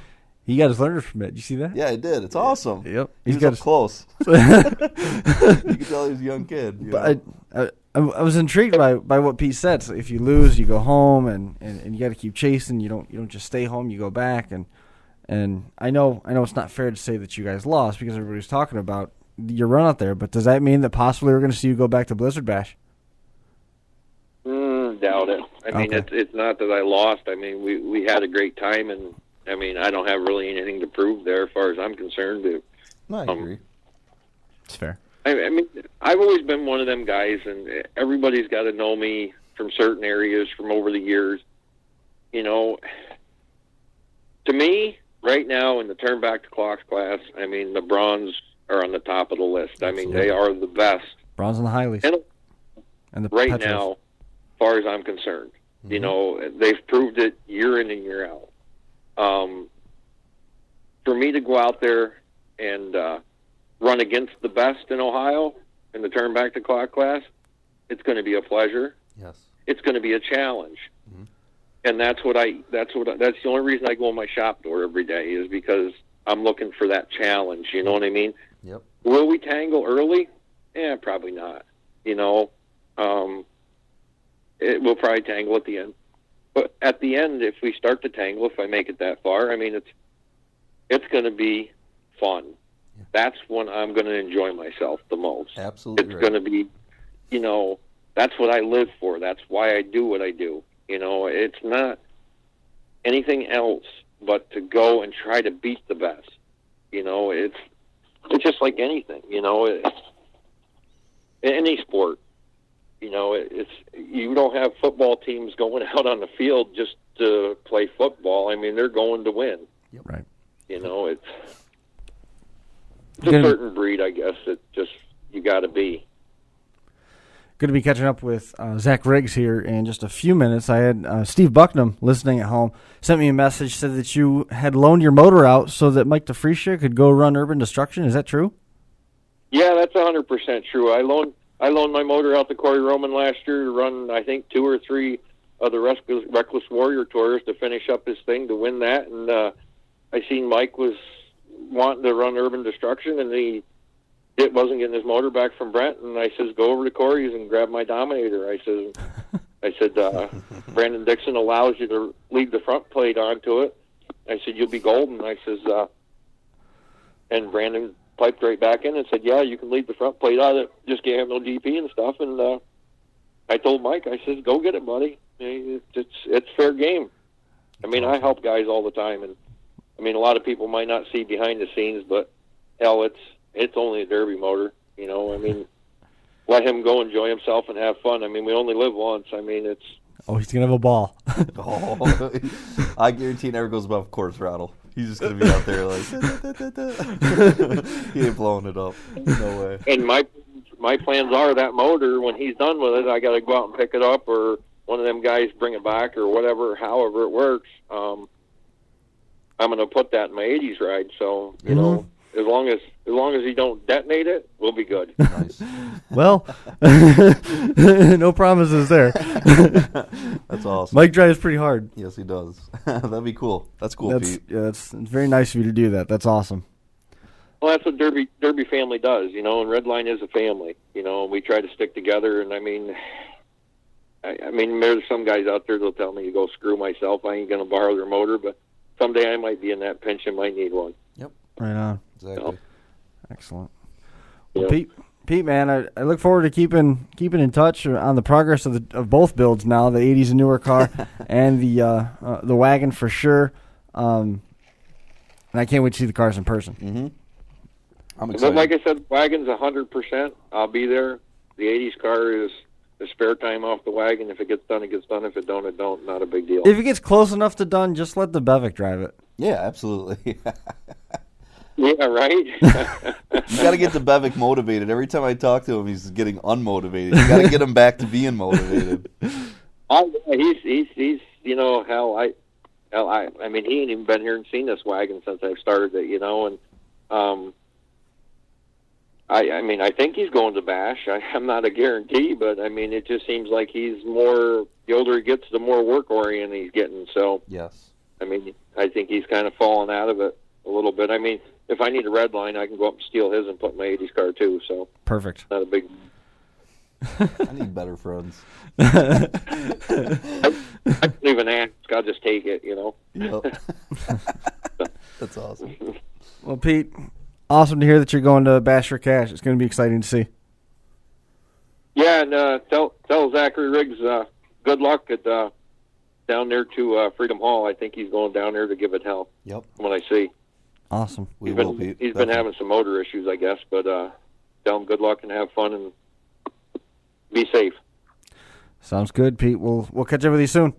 He got his learner's permit. Did you see that? Yeah, I did. It's awesome. Yep. He was up close. You could tell he was a young kid. You know? But I was intrigued by what Pete said. So if you lose, you go home, and you got to keep chasing. You don't just stay home. You go back, and I know it's not fair to say that you guys lost because everybody's talking about your run out there. But does that mean that possibly we're going to see you go back to Blizzard Bash? Doubt it. I mean, it's not that I lost. I mean, we had a great time, and I mean, I don't have really anything to prove there as far as I'm concerned. No, I agree. It's fair. I mean, I've always been one of them guys, and everybody's got to know me from certain areas from over the years. You know, to me, right now in the turn back to clocks class, I mean, the Bronze are on the top of the list. I mean, they are the best. Bronze and the Highleys. And the right Petros. now, as far as I'm concerned. Mm-hmm. You know, they've proved it year in and year out. For me to go out there and run against the best in Ohio in the turn back to clock class, it's going to be a pleasure. Yes. It's going to be a challenge. Mm-hmm. And that's the only reason I go in my shop door every day is because I'm looking for that challenge. You know what I mean? Yep. Will we tangle early? Yeah, probably not. You know, we'll probably tangle at the end. But at the end, if we start to tangle, if I make it that far, I mean, it's going to be fun. Yeah. That's when I'm going to enjoy myself the most. Absolutely. It's going to be, you know, that's what I live for. That's why I do what I do. You know, it's not anything else but to go and try to beat the best. You know, it's just like anything, you know, any sport. You know, you don't have football teams going out on the field just to play football. I mean, they're going to win. Yep. Right. You know, it's a certain breed, I guess, that just you got to be. Going to be catching up with Zach Riggs here in just a few minutes. I had Steve Bucknam listening at home, sent me a message, said that you had loaned your motor out so that Mike DeFreesia could go run Urban Destruction. Is that true? Yeah, that's 100% true. I loaned my motor out to Corey Roman last year to run, I think, 2 or 3 of the Reckless Warrior Tours to finish up his thing to win that. And I seen Mike was wanting to run Urban Destruction, and it wasn't getting his motor back from Brent. And I says, go over to Corey's and grab my Dominator. I said, Brandon Dixon allows you to leave the front plate onto it. I said, you'll be golden. I says, and Brandon piped right back in and said, yeah, you can leave the front plate on it. Just can't have no DP and stuff. And I told Mike, I says, go get it, buddy. It's fair game. I mean, I help guys all the time, and I mean, a lot of people might not see behind the scenes, but hell, it's only a derby motor, you know. I mean, let him go enjoy himself and have fun. I mean, we only live once. I mean, it's. Oh, he's gonna have a ball. I guarantee he never goes above quarter throttle. He's just gonna be out there like he ain't blowing it up. No way. And my plans are that motor, when he's done with it, I got to go out and pick it up, or one of them guys bring it back, or whatever, however it works. I'm going to put that in my 80s ride. So, you know, as long as he don't detonate it, we'll be good. Nice. Well, no promises there. That's awesome. Mike drives pretty hard. Yes, he does. That'd be cool. That's cool, Pete. Yeah, it's very nice of you to do that. That's awesome. Well, that's what Derby family does, you know, and Redline is a family, you know, and we try to stick together. And I mean, there's some guys out there that'll tell me to go screw myself. I ain't going to borrow their motor, but someday I might be in that pinch and might need one. Yep. Right on. Exactly. So, excellent. Well, yeah. Pete, man, I look forward to keeping in touch on the progress of both builds now, the 80s and newer car and the wagon for sure. And I can't wait to see the cars in person. Mm-hmm. I'm excited. But like I said, wagon's 100%. I'll be there. The 80s car is the spare time off the wagon. If it gets done, it gets done. If it don't, it don't. Not a big deal. If it gets close enough to done, just let the Bevic drive it. Yeah, absolutely. Yeah, right? You got to get the Bevic motivated. Every time I talk to him, he's getting unmotivated. You got to get him back to being motivated. He's you know, I mean, he ain't even been here and seen this wagon since I've started it, you know, and I mean, I think he's going to Bash. I'm not a guarantee, but I mean, it just seems like he's more, the older he gets, the more work-oriented he's getting. So, yes. I mean, I think he's kind of fallen out of it a little bit. I mean, if I need a red line, I can go up and steal his and put in my 80s car too. So, perfect. Not a big. I need better friends. I don't even ask. I'll just take it, you know. Yep. That's awesome. Well, Pete, awesome to hear that you're going to Bash for Cash. It's going to be exciting to see. Yeah, and tell Zachary Riggs good luck at down there to Freedom Hall. I think he's going down there to give it hell. Yep. From what I see. Awesome. He's been having some motor issues, I guess, but tell him good luck and have fun and be safe. Sounds good, Pete. We'll catch up with you soon.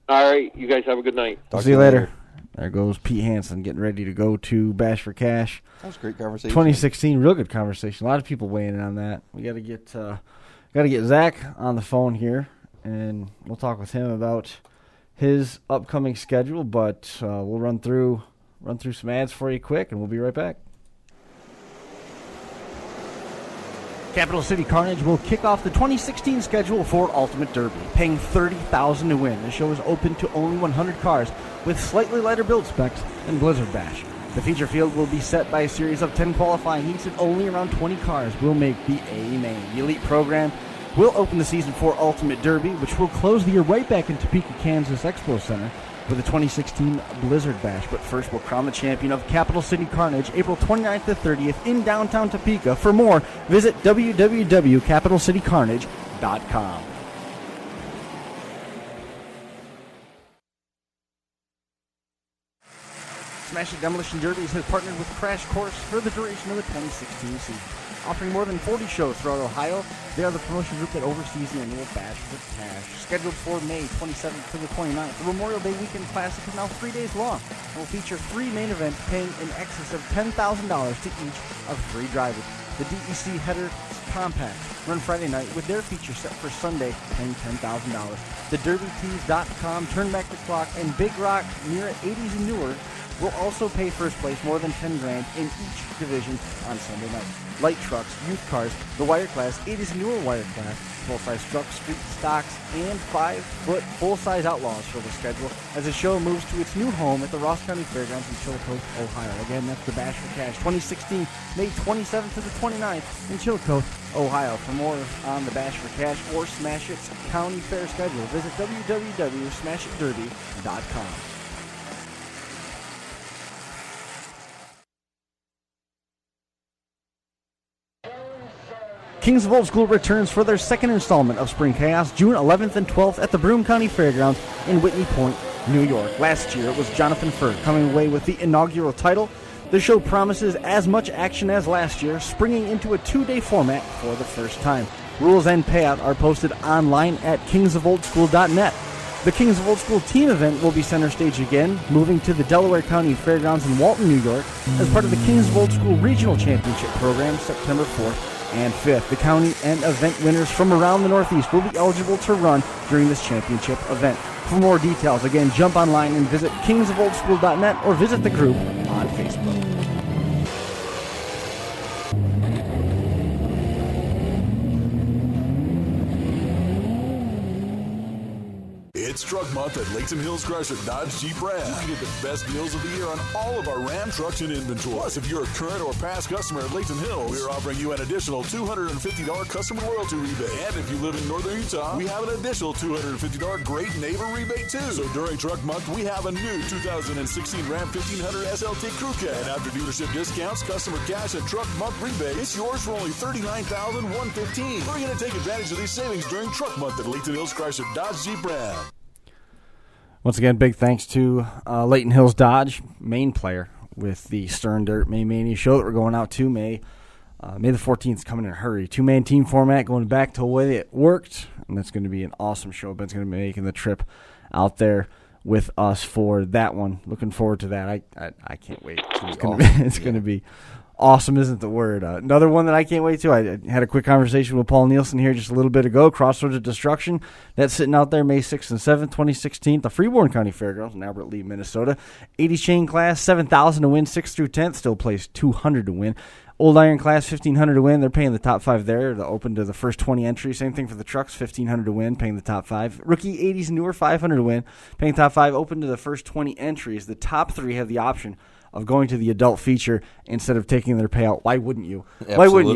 All right. You guys have a good night. See you later. There goes Pete Hansen getting ready to go to Bash for Cash. That was a great conversation. 2016, real good conversation. A lot of people weighing in on that. We got to get Zach on the phone here, and we'll talk with him about his upcoming schedule. But we'll run through some ads for you quick, and we'll be right back. Capital City Carnage will kick off the 2016 schedule for Ultimate Derby, paying $30,000 to win. The show is open to only 100 cars with slightly lighter build specs than Blizzard Bash. The feature field will be set by a series of 10 qualifying heats, and only around 20 cars will make the A main. The Elite program will open the season for Ultimate Derby, which will close the year right back in Topeka, Kansas Expo Center with the 2016 Blizzard Bash. But first, we'll crown the champion of Capital City Carnage April 29th to 30th in downtown Topeka. For more, visit www.capitalcitycarnage.com. Smashing Demolition Derbies has partnered with Crash Course for the duration of the 2016 season. Offering more than 40 shows throughout Ohio, they are the promotion group that oversees the annual Bash for Cash. Scheduled for May 27th to the 29th, the Memorial Day Weekend Classic is now 3 days long and will feature 3 main events paying in excess of $10,000 to each of 3 drivers. The DEC Header Compact run Friday night with their feature set for Sunday, paying $10,000. The DerbyTees.com Turn Back the Clock and Big Rock near 80s and newer will also pay first place more than $10,000 in each division on Sunday night. Light trucks, youth cars, the wire class, 80s and newer wire class, full-size trucks, street stocks, and 5-foot full-size outlaws fill the schedule as the show moves to its new home at the Ross County Fairgrounds in Chillicothe, Ohio. Again, that's the Bash for Cash 2016, May 27th to the 29th in Chillicothe, Ohio. For more on the Bash for Cash or Smash It's County Fair schedule, visit www.smashitderby.com. Kings of Old School returns for their second installment of Spring Chaos, June 11th and 12th at the Broome County Fairgrounds in Whitney Point, New York. Last year, it was Jonathan Furr coming away with the inaugural title. The show promises as much action as last year, springing into a 2-day format for the first time. Rules and payout are posted online at kingsofoldschool.net. The Kings of Old School team event will be center stage again, moving to the Delaware County Fairgrounds in Walton, New York, as part of the Kings of Old School Regional Championship program, September 4th and 5th. The county and event winners from around the Northeast will be eligible to run during this championship event. For more details, again, jump online and visit kingsofoldschool.net or visit the group on Facebook. It's Truck Month at Layton Hills Chrysler Dodge Jeep Ram. You can get the best deals of the year on all of our Ram trucks in inventory. Plus, if you're a current or past customer at Layton Hills, we're offering you an additional $250 customer loyalty rebate. And if you live in northern Utah, we have an additional $250 Great Neighbor rebate too. So during Truck Month, we have a new 2016 Ram 1500 SLT Crew Cab. And after dealership discounts, customer cash, and Truck Month rebate, it's yours for only $39,115. We're going to take advantage of these savings during Truck Month at Layton Hills Chrysler Dodge Jeep Ram. Once again, big thanks to Layton Hills Dodge, main player with the Stern Dirt May Mania show that we're going out to May the 14th is coming in a hurry. 2-man team format going back to the way it worked, and that's going to be an awesome show. Ben's going to be making the trip out there with us for that one. Looking forward to that. I can't wait. It's going to be awesome isn't the word. Another one that I can't wait to. I had a quick conversation with Paul Nielsen here just a little bit ago. Crossroads of Destruction. That's sitting out there May 6th and 7th, 2016. The Freeborn County Fairgrounds in Albert Lea, Minnesota. 80 chain class, 7,000 to win, 6th through 10th. Still plays 200 to win. Old Iron class, 1,500 to win. They're paying the top 5 there. They're open to the first 20 entries. Same thing for the trucks, 1,500 to win, paying the top 5. Rookie 80s and newer, 500 to win, paying top 5. Open to the first 20 entries. The top 3 have the option of going to the adult feature instead of taking their payout. Why wouldn't you? Absolutely. Why wouldn't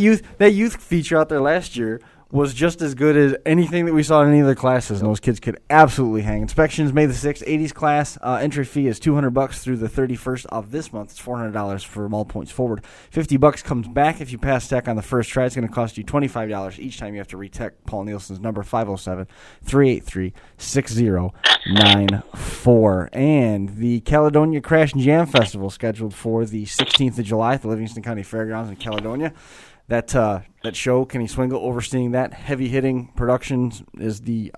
you? That youth feature out there last year was just as good as anything that we saw in any other classes, and those kids could absolutely hang. Inspections May the 6th, 80s class. Entry fee is $200 through the 31st of this month. It's $400 for all points forward. $50 comes back if you pass tech on the first try. It's going to cost you $25 each time you have to retech. Paul Nielsen's number, 507-383-6094. And the Caledonia Crash and Jam Festival scheduled for the 16th of July at the Livingston County Fairgrounds in Caledonia. That show, Kenny Swingle overseeing that. Heavy-hitting productions is the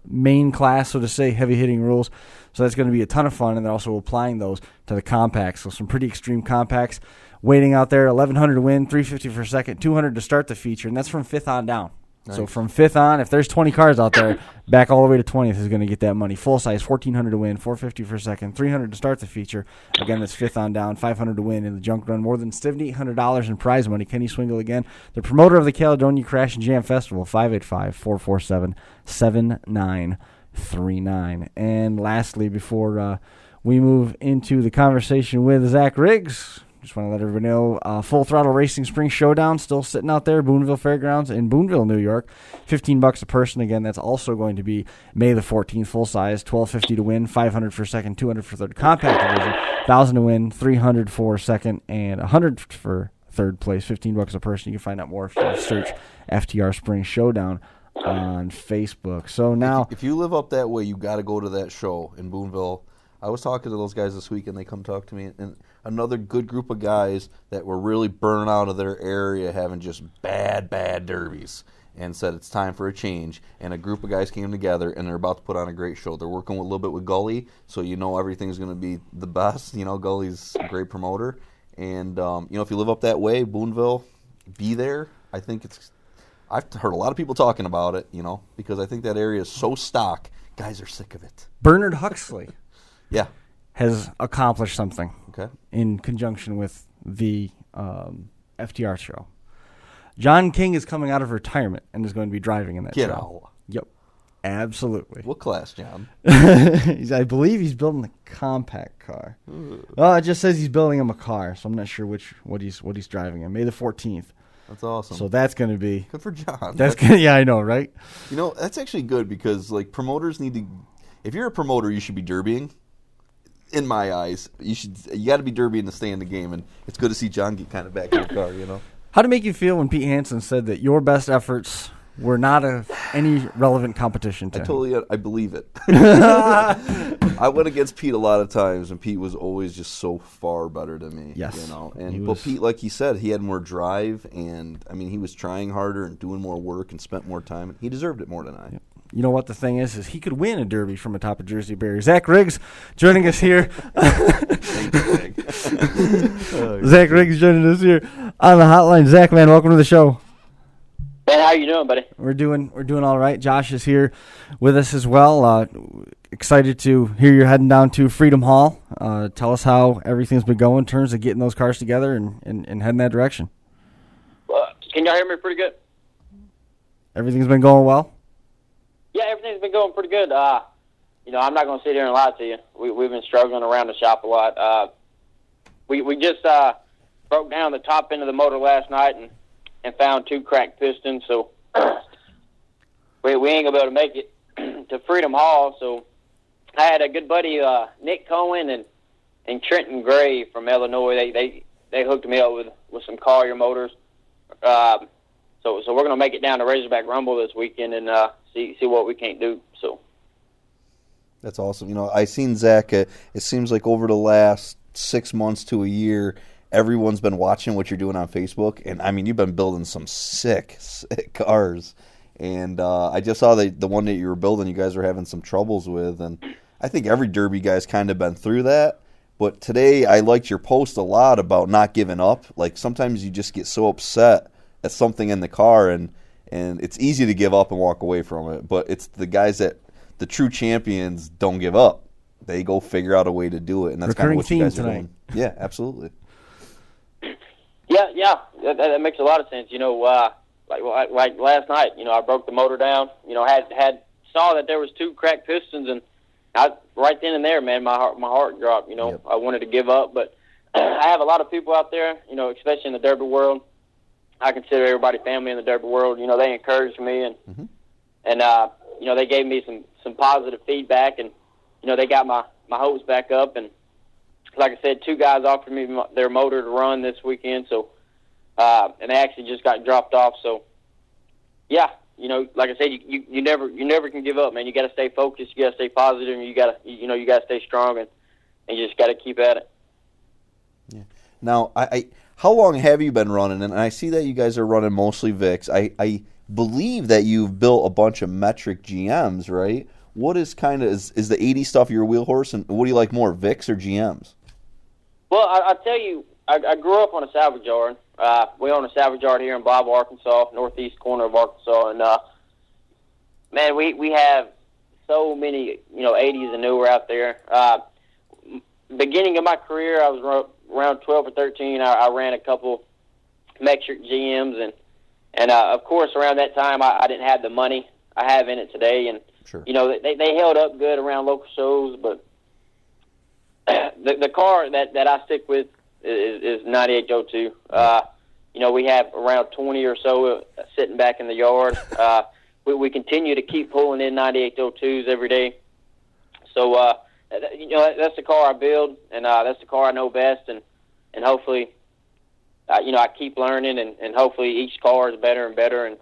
main class, so to say, heavy-hitting rules. So that's going to be a ton of fun, and they're also applying those to the compacts. So some pretty extreme compacts waiting out there. 1,100 to win, 350 for second, 200 to start the feature, and that's from 5th on down. Nice. So from 5th on, if there's 20 cars out there, back all the way to 20th is going to get that money. Full size, 1,400 to win, 450 for second, 300 to start the feature. Again, that's 5th on down, 500 to win in the junk run. More than $7,800 in prize money. Kenny Swingle again, the promoter of the Caledonia Crash and Jam Festival, 585-447-7939. And lastly, before we move into the conversation with Zach Riggs, just want to let everybody know, Full Throttle Racing Spring Showdown still sitting out there, Boonville Fairgrounds in Boonville, New York. $15 a person. Again, that's also going to be May the 14th, full size, $1,250 to win, $500 for second, $200 for third. Compact division, $1,000 to win, $300 for second, and $100 for third place. $15 a person. You can find out more if you search FTR Spring Showdown on Facebook. So now, if you live up that way, you got to go to that show in Boonville. I was talking to those guys this week, and they come talk to me, and another good group of guys that were really burnt out of their area, having just bad derbies, and said it's time for a change. And a group of guys came together, and they're about to put on a great show. They're working a little bit with Gully, so you know everything's going to be the best. You know, Gully's a great promoter. And, if you live up that way, Boonville, be there. I think I've heard a lot of people talking about it, because I think that area is so stock. Guys are sick of it. Bernard Huxley Yeah. has accomplished something Okay. in conjunction with the FTR show. John King is coming out of retirement and is going to be driving in that Get show. out. Yep. Absolutely. What class, John? I believe he's building a compact car. Well, it just says he's building him a car, so I'm not sure what he's driving in. May the 14th. That's awesome. So that's going to be good for John. Yeah, I know, right? That's actually good because promoters need to. If you're a promoter, you should be derbying. In my eyes, you got to be derbying to stay in the game, and it's good to see John get kind of back in the car. How did it make you feel when Pete Hansen said that your best efforts were not of any relevant competition to him? I believe it. I went against Pete a lot of times, and Pete was always just so far better than me. Yes. But Pete, like he said, he had more drive, and he was trying harder and doing more work and spent more time. And he deserved it more than I. Yep. You know what the thing is he could win a derby from atop a Jersey barrier. Zach Riggs joining us here. Zach Riggs joining us here on the hotline. Zach, man, welcome to the show. Ben, how you doing, buddy? We're doing all right. Josh is here with us as well. Excited to hear you're heading down to Freedom Hall. Tell us how everything's been going in terms of getting those cars together and heading that direction. Can y'all hear me pretty good? Everything's been going well? Yeah, everything's been going pretty good. I'm not going to sit here and lie to you. We've been struggling around the shop a lot. We just broke down the top end of the motor last night and found 2 cracked pistons, so we ain't going to be able to make it to Freedom Hall. So I had a good buddy, Nick Cohen and Trenton Gray from Illinois. They hooked me up with some Collier motors. So we're going to make it down to Razorback Rumble this weekend and see what we can't do. So that's awesome. I seen Zach. It seems like over the last 6 months to a year, everyone's been watching what you're doing on Facebook, and you've been building some sick cars. And I just saw the one that you were building, you guys are having some troubles with, and I think every Derby guy's kind of been through that. But today, I liked your post a lot about not giving up. Like sometimes you just get so upset at something in the car, and it's easy to give up and walk away from it. But it's the guys the true champions don't give up. They go figure out a way to do it, and that's kind of what you guys are doing. Yeah, absolutely. Yeah, that makes a lot of sense. Like last night, I broke the motor down. Saw that there was 2 cracked pistons, and right then and there, man, my heart dropped. Yep. I wanted to give up, but I have a lot of people out there, especially in the Derby world. I consider everybody family in the Derby world. They encouraged me, and they gave me some positive feedback, and they got my hopes back up. And like I said, 2 guys offered me their motor to run this weekend, so and they actually just got dropped off. So yeah, like I said, you never can give up, man. You got to stay focused, you got to stay positive, and you got to stay strong, and you just got to keep at it. Yeah. Now, how long have you been running? And I see that you guys are running mostly Vics. I believe that you've built a bunch of metric GMs, right? What is is the 80 stuff your wheel horse, and what do you like more, Vics or GMs? Well, I'll tell you, I grew up on a salvage yard. We own a salvage yard here in Bible, Arkansas, northeast corner of Arkansas, and man, we have so many 80s and newer out there. Beginning of my career, I was around 12 or 13. I ran a couple metric GMs, and of course around that time I didn't have the money I have in it today, and sure. They held up good around local shows, but the car that I stick with is 9802. We have around 20 or so sitting back in the yard. We continue to keep pulling in 9802s every day. So that's the car I build, and that's the car I know best, and hopefully I keep learning, and hopefully each car is better and better. And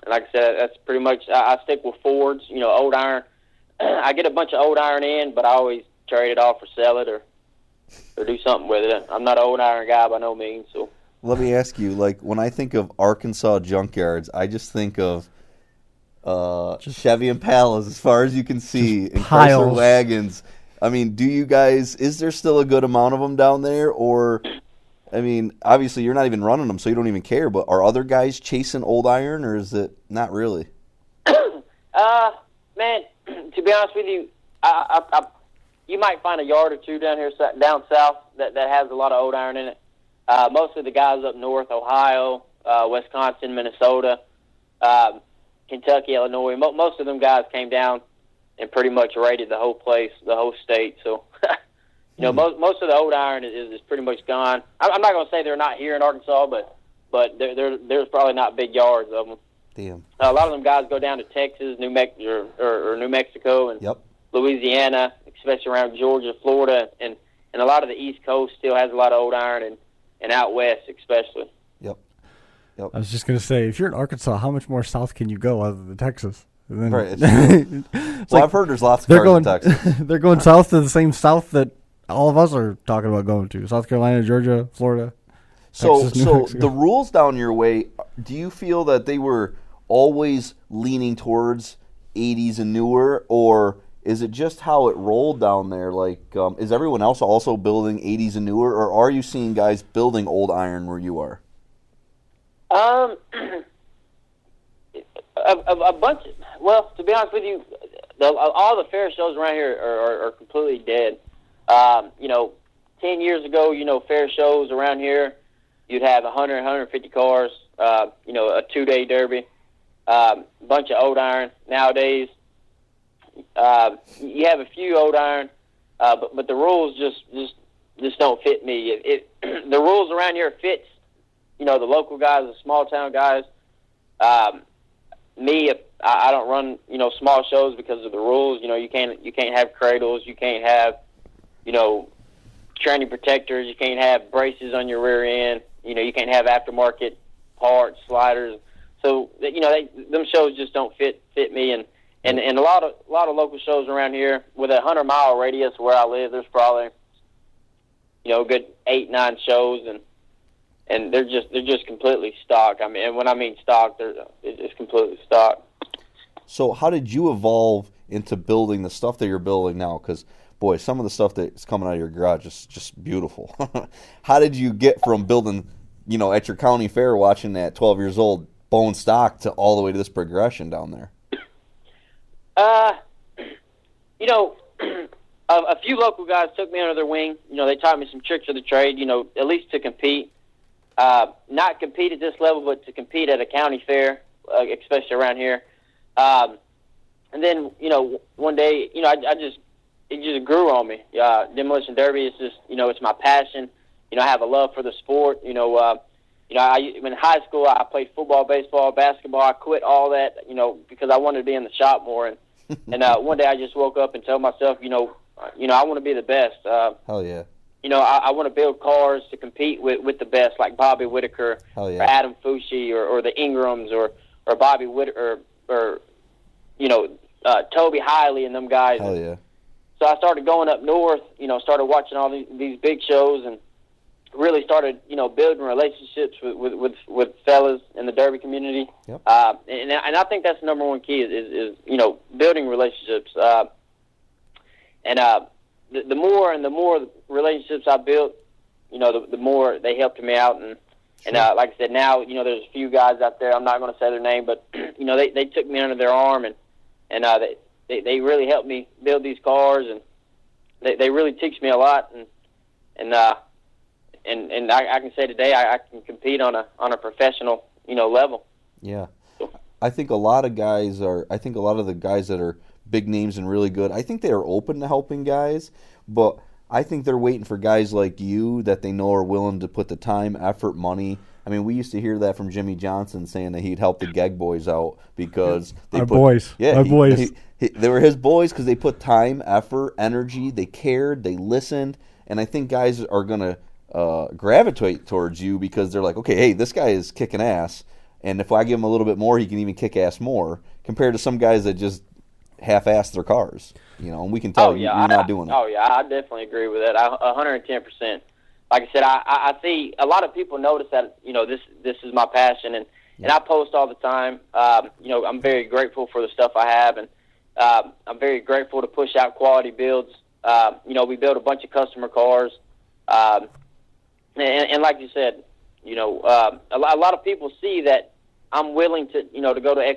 like I said, that's pretty much, I stick with Fords, old iron. I get a bunch of old iron in, but I always trade it off or sell it or do something with it. I'm not an old iron guy by no means. So let me ask you, when I think of Arkansas junkyards, I just think of Chevy Impalas as far as you can see, and Chrysler wagons. Do you guys, is there still a good amount of them down there, or I mean, obviously you're not even running them, so you don't even care. But are other guys chasing old iron, or is it not really? Man, to be honest with you, you might find a yard or two down here, down south, that has a lot of old iron in it. Mostly the guys up north, Ohio, Wisconsin, Minnesota, Kentucky, Illinois. Most of them guys came down and pretty much raided the whole place, the whole state. So, most of the old iron is pretty much gone. I'm not going to say they're not here in Arkansas, but there's probably not big yards of them. Damn. A lot of them guys go down to Texas, New Mexico, and Louisiana, especially around Georgia, Florida, and a lot of the East Coast still has a lot of old iron, and out west especially. Yep. I was just going to say, if you're in Arkansas, how much more south can you go other than Texas? And then, right. Well, I've heard there's lots of cars in Texas. They're going south to the same south that all of us are talking about going to. South Carolina, Georgia, Florida. So Texas, New Mexico. the rules down your way, do you feel that they were always leaning towards 80s and newer, or is it just how it rolled down there? Like, is everyone else also building 80s and newer, or are you seeing guys building old iron where you are? A bunch. Well, to be honest with you, all the fair shows around here are completely dead. 10 years ago, fair shows around here, you'd have 100, 150 cars. A 2-day derby, bunch of old iron. Nowadays, you have a few old iron, but the rules just don't fit me. The rules around here fits, the local guys, the small town guys. Me, I don't run, small shows because of the rules. You can't have cradles, you can't have, training protectors, you can't have braces on your rear end. You can't have aftermarket parts, sliders. So them shows just don't fit me. And a lot of local shows around here with a 100-mile radius where I live, there's probably a good 8-9 shows, and they're just completely stock. I mean, and when I mean stock, it's completely stock. So how did you evolve into building the stuff that you're building now? Because, boy, some of the stuff that's coming out of your garage is just beautiful. How did you get from building, at your county fair, watching that 12 years old bone stock to all the way to this progression down there? A few local guys took me under their wing. They taught me some tricks of the trade, at least to compete. Not compete at this level, but to compete at a county fair, especially around here. And then, one day, it just grew on me. Demolition Derby is just, it's my passion. I have a love for the sport. In high school, I played football, baseball, basketball. I quit all that, because I wanted to be in the shop more. And one day I just woke up and told myself, I want to be the best. Hell yeah. I want to build cars to compete with the best, like Bobby Whitaker, Hell yeah. or Adam Fucci, or the Ingrams, or Bobby Whitaker, or Toby Hiley and them guys. Hell yeah. So I started going up north, started watching all these big shows, and really started, building relationships with fellas in the derby community. Yep. And I think that's the number one key is building relationships. The more relationships I built, the more they helped me out. And like I said, now, there's a few guys out there, I'm not going to say their name, but, they took me under their arm, and they really helped me build these cars, and they really teach me a lot. And I can say today I can compete on a professional, level. Yeah. I think a lot of the guys that are big names and really good, I think they are open to helping guys, but I think they're waiting for guys like you that they know are willing to put the time, effort, money. I mean, we used to hear that from Jimmy Johnson saying that he'd help the Geg boys out because they boys. They were his boys because they put time, effort, energy, they cared, they listened, and I think guys are going to gravitate towards you because they're like, okay, hey, this guy is kicking ass, and if I give him a little bit more, he can even kick ass more, compared to some guys that just half-ass their cars, and we can tell you're not doing it. Oh, yeah, I definitely agree with that, 110%. Like I said, I see a lot of people notice that, this is my passion, and I post all the time. I'm very grateful for the stuff I have, and I'm very grateful to push out quality builds. We build a bunch of customer cars. and like you said, a lot of people see that I'm willing to, to go to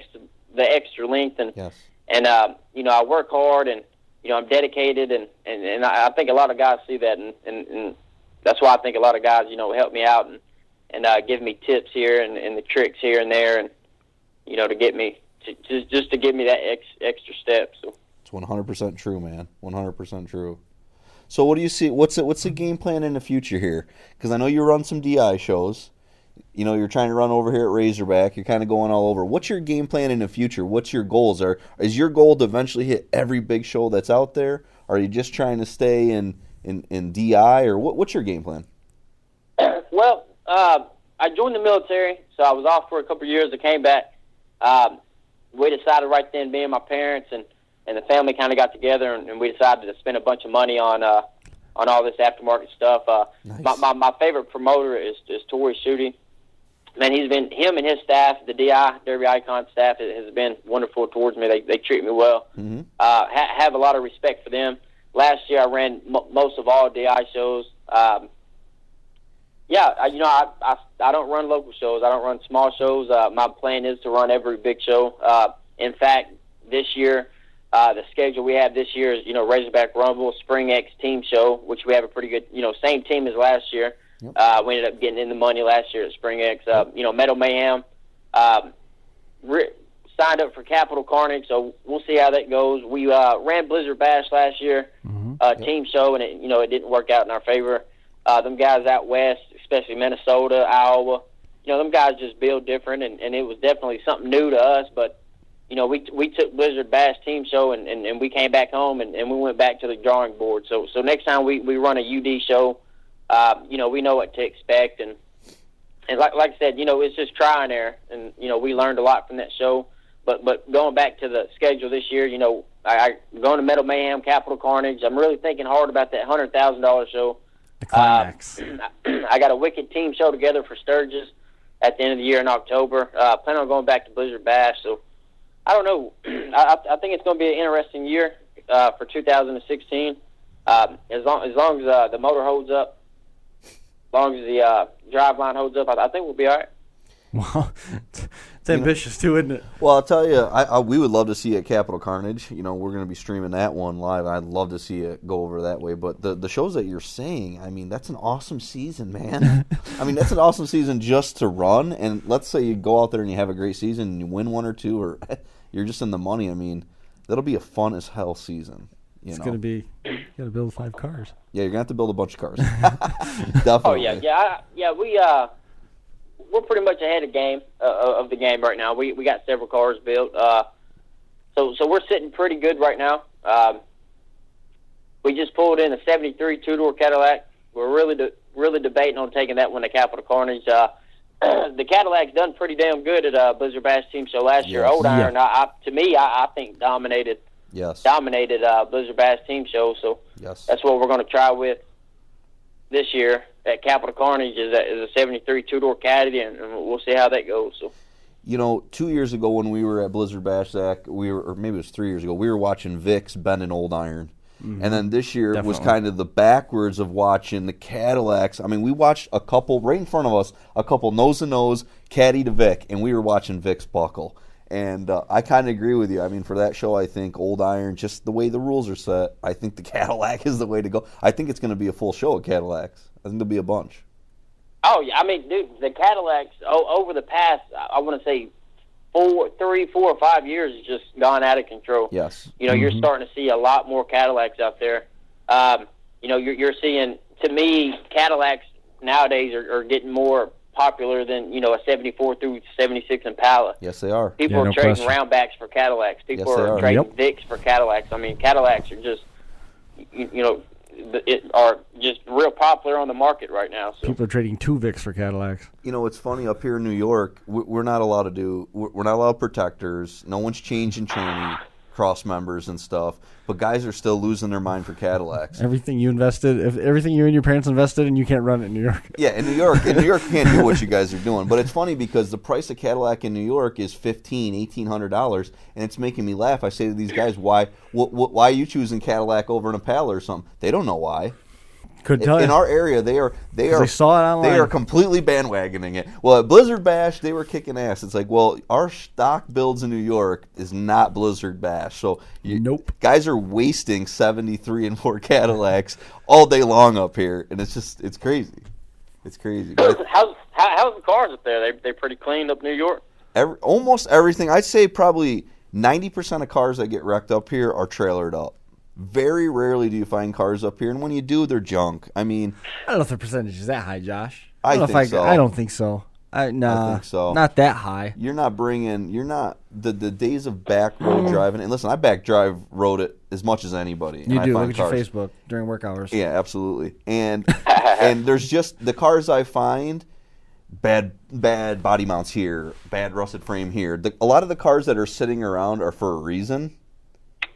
the extra length, and Yes. and I work hard, and I'm dedicated, and I think a lot of guys see that, and that's why I think a lot of guys help me out and give me tips here and the tricks here and there, and to get me to give me that extra step. So It's 100% true, man. 100% true. So what do you see? What's the game plan in the future here? Because I know you run some DI shows. You're trying to run over here at Razorback. You're kind of going all over. What's your game plan in the future? What's your goals? Is your goal to eventually hit every big show that's out there? Or are you just trying to stay in DI? Or what's your game plan? Well, I joined the military, so I was off for a couple of years. I came back. We decided right then, me and my parents and the family kind of got together, and we decided to spend a bunch of money on all this aftermarket stuff. Nice. My favorite promoter is Tori Schutte. Man, him and his staff, the DI Derby Icon staff, has been wonderful towards me. They treat me well. Mm-hmm. Have a lot of respect for them. Last year I ran most of all DI shows. I don't run local shows. I don't run small shows. My plan is to run every big show. In fact, this year, the schedule we have this year is, Razorback Rumble, Spring X Team Show, which we have a pretty good, same team as last year. Yep. We ended up getting in the money last year at Spring X. Metal Mayhem, signed up for Capital Carnage, so we'll see how that goes. We ran Blizzard Bash last year, team show, and it didn't work out in our favor. Them guys out west, especially Minnesota, Iowa, them guys just build different, and it was definitely something new to us. But we took Blizzard Bash team show, and we came back home, and we went back to the drawing board. So next time we run a UD show, we know what to expect, and like I said, it's just try and error, and we learned a lot from that show. But going back to the schedule this year, I going to Metal Mayhem, Capital Carnage. I'm really thinking hard about that $100,000 show. The climax. I got a wicked team show together for Sturgis at the end of the year in October. Plan on going back to Blizzard Bash. So I don't know. I think it's going to be an interesting year for 2016. As long as the motor holds up, as long as the drive line holds up, I think we'll be all right. Well, it's ambitious too, isn't it? Well, I'll tell you, we would love to see it at Capital Carnage. We're going to be streaming that one live. I'd love to see it go over that way. But the shows that you're saying, that's an awesome season, man. That's an awesome season just to run. And let's say you go out there and you have a great season and you win one or two, or you're just in the money. That'll be a fun as hell season. It's going to be, you got to build 5 cars. Yeah, you're going to have to build a bunch of cars. Definitely. Oh, we're pretty much ahead of the game right now. We got several cars built, so we're sitting pretty good right now. We just pulled in a '73 two-door Cadillac. We're really debating on taking that one to Capital Carnage. The Cadillac's done pretty damn good at Blizzard Bash Team Show last year. Old Iron, I think dominated. Yes. Dominated Blizzard Bash Team Show. So that's what we're going to try with this year at Capital Carnage is a '73 two-door Caddy, and we'll see how that goes. So, 2 years ago when we were at Blizzard Bash, Zach, or maybe it was 3 years ago, we were watching Vicks bend an Old Iron. Mm-hmm. And then this year was kind of the backwards of watching the Cadillacs. We watched a couple right in front of us, a couple nose-to-nose, Caddy to Vic, and we were watching Vicks buckle. And I kind of agree with you. For that show, I think Old Iron, just the way the rules are set, I think the Cadillac is the way to go. I think it's going to be a full show of Cadillacs. I think there'll be a bunch. Oh, yeah. Dude, the Cadillacs, over the past, I want to say, 3, 4, or 5 years has just gone out of control. Yes. You're starting to see a lot more Cadillacs out there. You're seeing, to me, Cadillacs nowadays are getting more popular than, a 74 through 76 Impala. Yes, they are. People are trading roundbacks for Cadillacs. People are trading Vicks for Cadillacs. Cadillacs are just, are just real popular on the market right now. So. People are trading 2 Vicks for Cadillacs. It's funny, up here in New York, we're not allowed to protectors. No one's changing training, cross members and stuff. But guys are still losing their mind for Cadillacs. Everything you and your parents invested in, you can't run it in New York. Yeah, in New York you can't do what you guys are doing. But it's funny because the price of Cadillac in New York is $1,800, and it's making me laugh. I say to these guys, why are you choosing Cadillac over an Impala or something? They don't know why. Couldn't tell in you. our area, they saw it online. They are completely bandwagoning it. Well, at Blizzard Bash, they were kicking ass. It's like, well, our stock builds in New York is not Blizzard Bash, so Nope. Guys are wasting 73 and 4 Cadillacs all day long up here, and it's crazy. It's crazy. How's the cars up there? They pretty clean up New York. Almost everything. I'd say probably 90% of cars that get wrecked up here are trailered up. Very rarely do you find cars up here, and when you do, they're junk. I mean, I don't know if the percentage is that high, Josh. I don't think so. I don't think so. I think so. Not that high. You're not the days of back road driving. And listen, I back drive road it as much as anybody. You do. Look at your Facebook during work hours. Yeah, absolutely. And and there's just the cars I find. Bad body mounts here, bad rusted frame here. A lot of the cars that are sitting around are for a reason.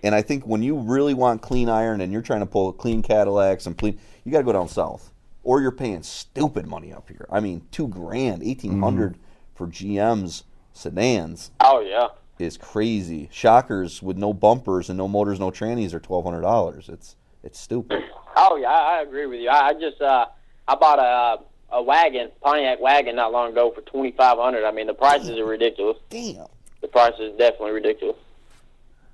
And I think when you really want clean iron and you're trying to pull clean Cadillacs you got to go down south, or you're paying stupid money up here. I mean, $2,000, $1,800 for GM's sedans. Oh yeah, is crazy. Shockers with no bumpers and no motors, no trannies are $1,200. It's stupid. Oh yeah, I agree with you. I just I bought a wagon, Pontiac wagon, not long ago for $2,500. I mean, the prices are ridiculous. Damn. The price is definitely ridiculous.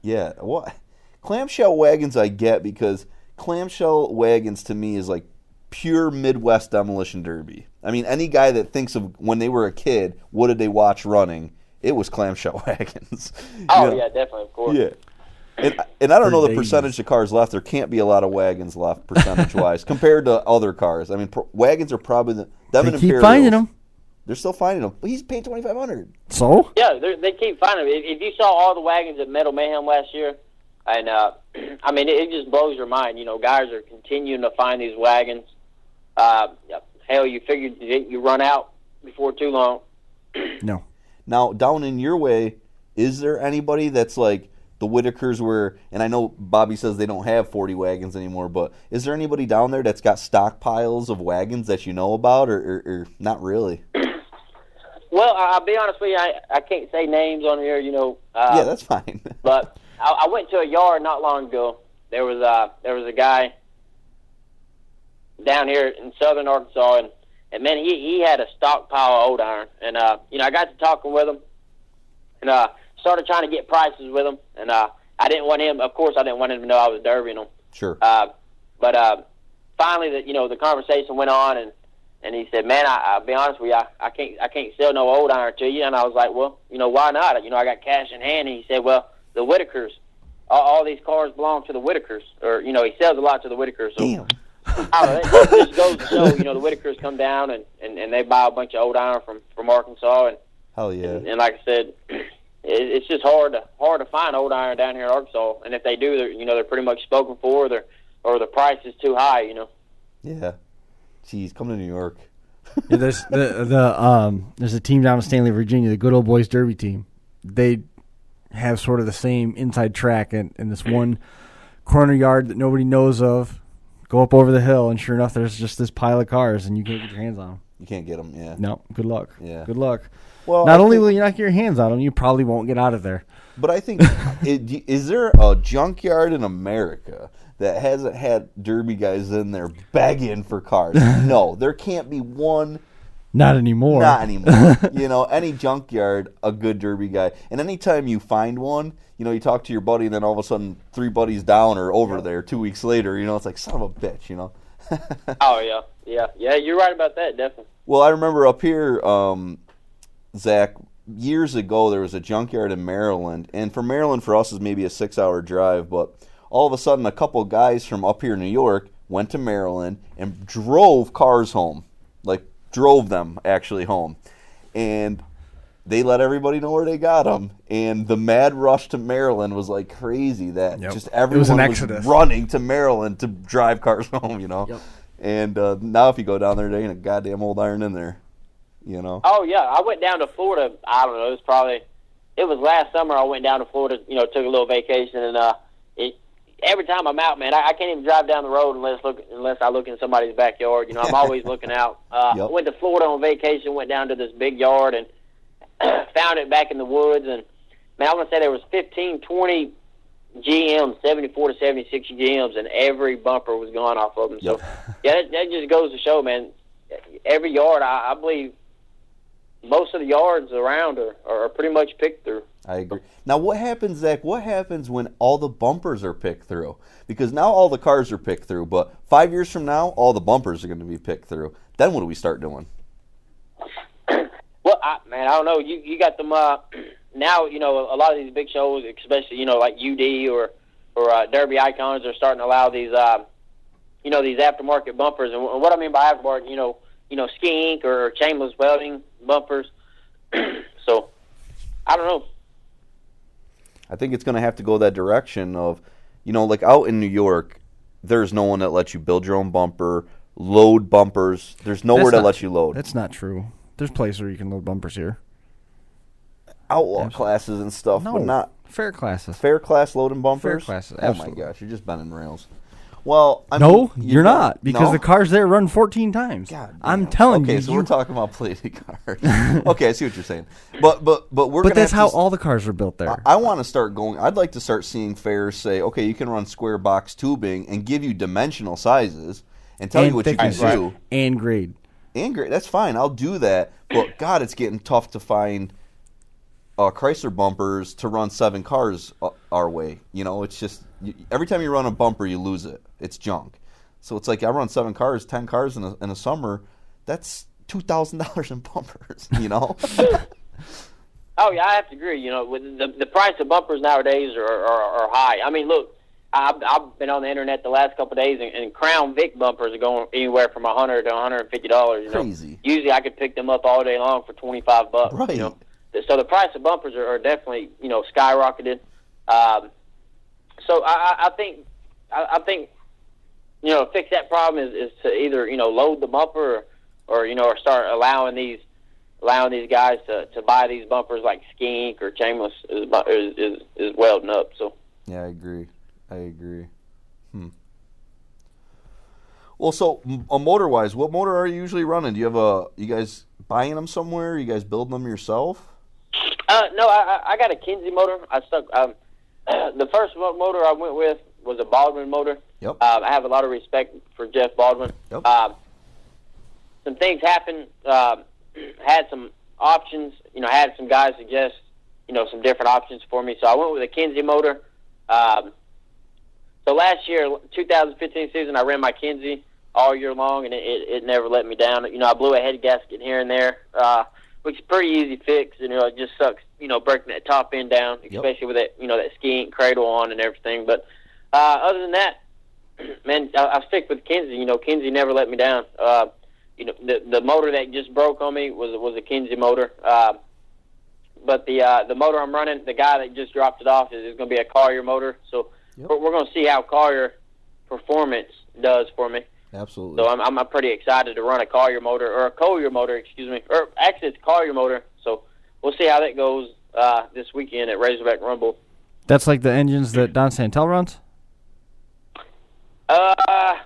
Yeah, what clamshell wagons I get, because clamshell wagons to me is like pure Midwest demolition derby. I mean, any guy that thinks of when they were a kid, what did they watch running? It was clamshell wagons. Oh yeah, definitely, of course. Yeah. And I don't know the percentage of cars left. There can't be a lot of wagons left percentage-wise compared to other cars. I mean, wagons are probably they keep finding them. They're still finding them. But he's paid $2,500. So? Yeah, they keep finding them. If you saw all the wagons at Metal Mayhem last year, and I mean, it just blows your mind. You know, guys are continuing to find these wagons. Hell, you figured you run out before too long. No. Now, down in your way, is there anybody that's like the Whitakers were, and I know Bobby says they don't have 40 wagons anymore, but is there anybody down there that's got stockpiles of wagons that you know about, or not really? Well, I'll be honest with you, I can't say names on here, you know. Yeah, that's fine. But I went to a yard not long ago. There was a guy down here in southern Arkansas, and man, he had a stockpile of old iron. And, you know, I got to talking with him, and started trying to get prices with him. And I didn't want him, of course, I didn't want him to know I was derbying him. Sure. But finally, the conversation went on, and he said, "Man, I'll be honest with you, I can't sell no old iron to you." And I was like, "Well, you know, why not? You know, I got cash in hand." And he said, "Well, the Whitakers, all these cars belong to the Whitakers, or you know, he sells a lot to the Whitakers." So, damn. I don't know, it just goes to show, you know, the Whitakers come down and they buy a bunch of old iron from Arkansas, and hell yeah. And like I said, it's just hard to find old iron down here in Arkansas. And if they do, they're pretty much spoken for, or the price is too high, you know. Yeah. Jeez, come to New York. Yeah, there's a team down in Stanley, Virginia, the Good Old Boys Derby team. They have sort of the same inside track in this one corner yard that nobody knows of. Go up over the hill, and sure enough, there's just this pile of cars, and you can't get your hands on them. You can't get them, yeah. No, good luck. Yeah. Good luck. Well, not only will you not get your hands on them, you probably won't get out of there. But I think, is there a junkyard in America that hasn't had derby guys in there begging for cars? No, there can't be one. Not anymore. Not anymore. You know, any junkyard, a good derby guy. And anytime you find one, you know, you talk to your buddy, and then all of a sudden 3 buddies down or over there 2 weeks later, you know, it's like, son of a bitch, you know. Oh, yeah. Yeah, you're right about that, definitely. Well, I remember up here, Zach, years ago there was a junkyard in Maryland, and from Maryland for us is maybe a 6-hour drive, but all of a sudden a couple guys from up here in New York went to Maryland and drove cars home, like drove them actually home, and they let everybody know where they got them, and the mad rush to Maryland was like crazy that just everyone was running to Maryland to drive cars home, you know. Yep. And now if you go down there, there ain't a goddamn old iron in there. You know? Oh, yeah. I went down to Florida, I don't know, it was last summer I went down to Florida, you know, took a little vacation, and every time I'm out, man, I can't even drive down the road unless I look in somebody's backyard. You know, I'm always looking out. I went to Florida on vacation, went down to this big yard, and found it back in the woods, and, man, I want to say there was 15, 20 GM, 74 to 76 GMs, and every bumper was gone off of them. So, yeah, that just goes to show, man. Every yard, I believe, most of the yards around are pretty much picked through. I agree. Now, what happens, Zach? What happens when all the bumpers are picked through? Because now all the cars are picked through, but 5 years from now, all the bumpers are going to be picked through. Then what do we start doing? Well, I don't know. You got them now. You know, a lot of these big shows, especially like UD or Derby Icons, are starting to allow these these aftermarket bumpers. And what I mean by aftermarket, skink or chainless welding bumpers. So I don't know. I think it's going to have to go that direction of, like out in New York, there's no one that lets you build your own bumper, load bumpers. There's nowhere to let you load. That's not true. There's places where you can load bumpers here. Outlaw classes and stuff, No, but not fair classes. fair class loading bumpers. Fair classes, Oh my absolutely. gosh, you're just bending rails. Well, No, you're not, because No? the cars there run 14 times. God I'm damn. telling you. Okay, so we're talking about plated cars. Okay, I see what you're saying. But we're But gonna that's have how to, all the cars are built there. I want to start going. I'd like to start seeing fairs say, okay, you can run square box tubing and give you dimensional sizes and tell you what you can thickness, do. and grade. And great, that's fine. I'll do that. But God, it's getting tough to find Chrysler bumpers to run 7 cars our way. It's just every time you run a bumper, you lose it. It's junk. So it's like I run 7 cars, 10 cars in a summer. That's $2,000 in bumpers. Oh yeah, I have to agree. With the price of bumpers nowadays are high. I mean, look, I've been on the internet the last couple of days, and Crown Vic bumpers are going anywhere from $100 to $150. Crazy. Usually, I could pick them up all day long for $25. Right. So the price of bumpers are definitely skyrocketed. So I think fix that problem is to either load the bumper or start allowing these guys to buy these bumpers like skink or chainless is welding up. So Yeah, I agree. Well, so motor-wise, what motor are you usually running? Do you have you guys buying them somewhere? Are you guys building them yourself? No, I got a Kinsey motor. I stuck. The first motor I went with was a Baldwin motor. Yep. I have a lot of respect for Jeff Baldwin. Yep. Some things happened. Had some options. Had some guys suggest some different options for me. So I went with a Kinsey motor. So last year, 2015 season, I ran my Kinsey all year long, and it never let me down. I blew a head gasket here and there, which is pretty easy fix. It just sucks, breaking that top end down, especially with that, that skink cradle on and everything. But other than that, man, I stick with Kinsey. Kinsey never let me down. The motor that just broke on me was a Kinsey motor. But the motor I'm running, the guy that just dropped it off is going to be a Collier motor. So we're going to see how Collier performance does for me. Absolutely. So I'm pretty excited to run a Collier motor, or a Collier motor, excuse me. Or actually, it's a Collier motor. So we'll see how that goes this weekend at Razorback Rumble. That's like the engines that Don Santel runs? The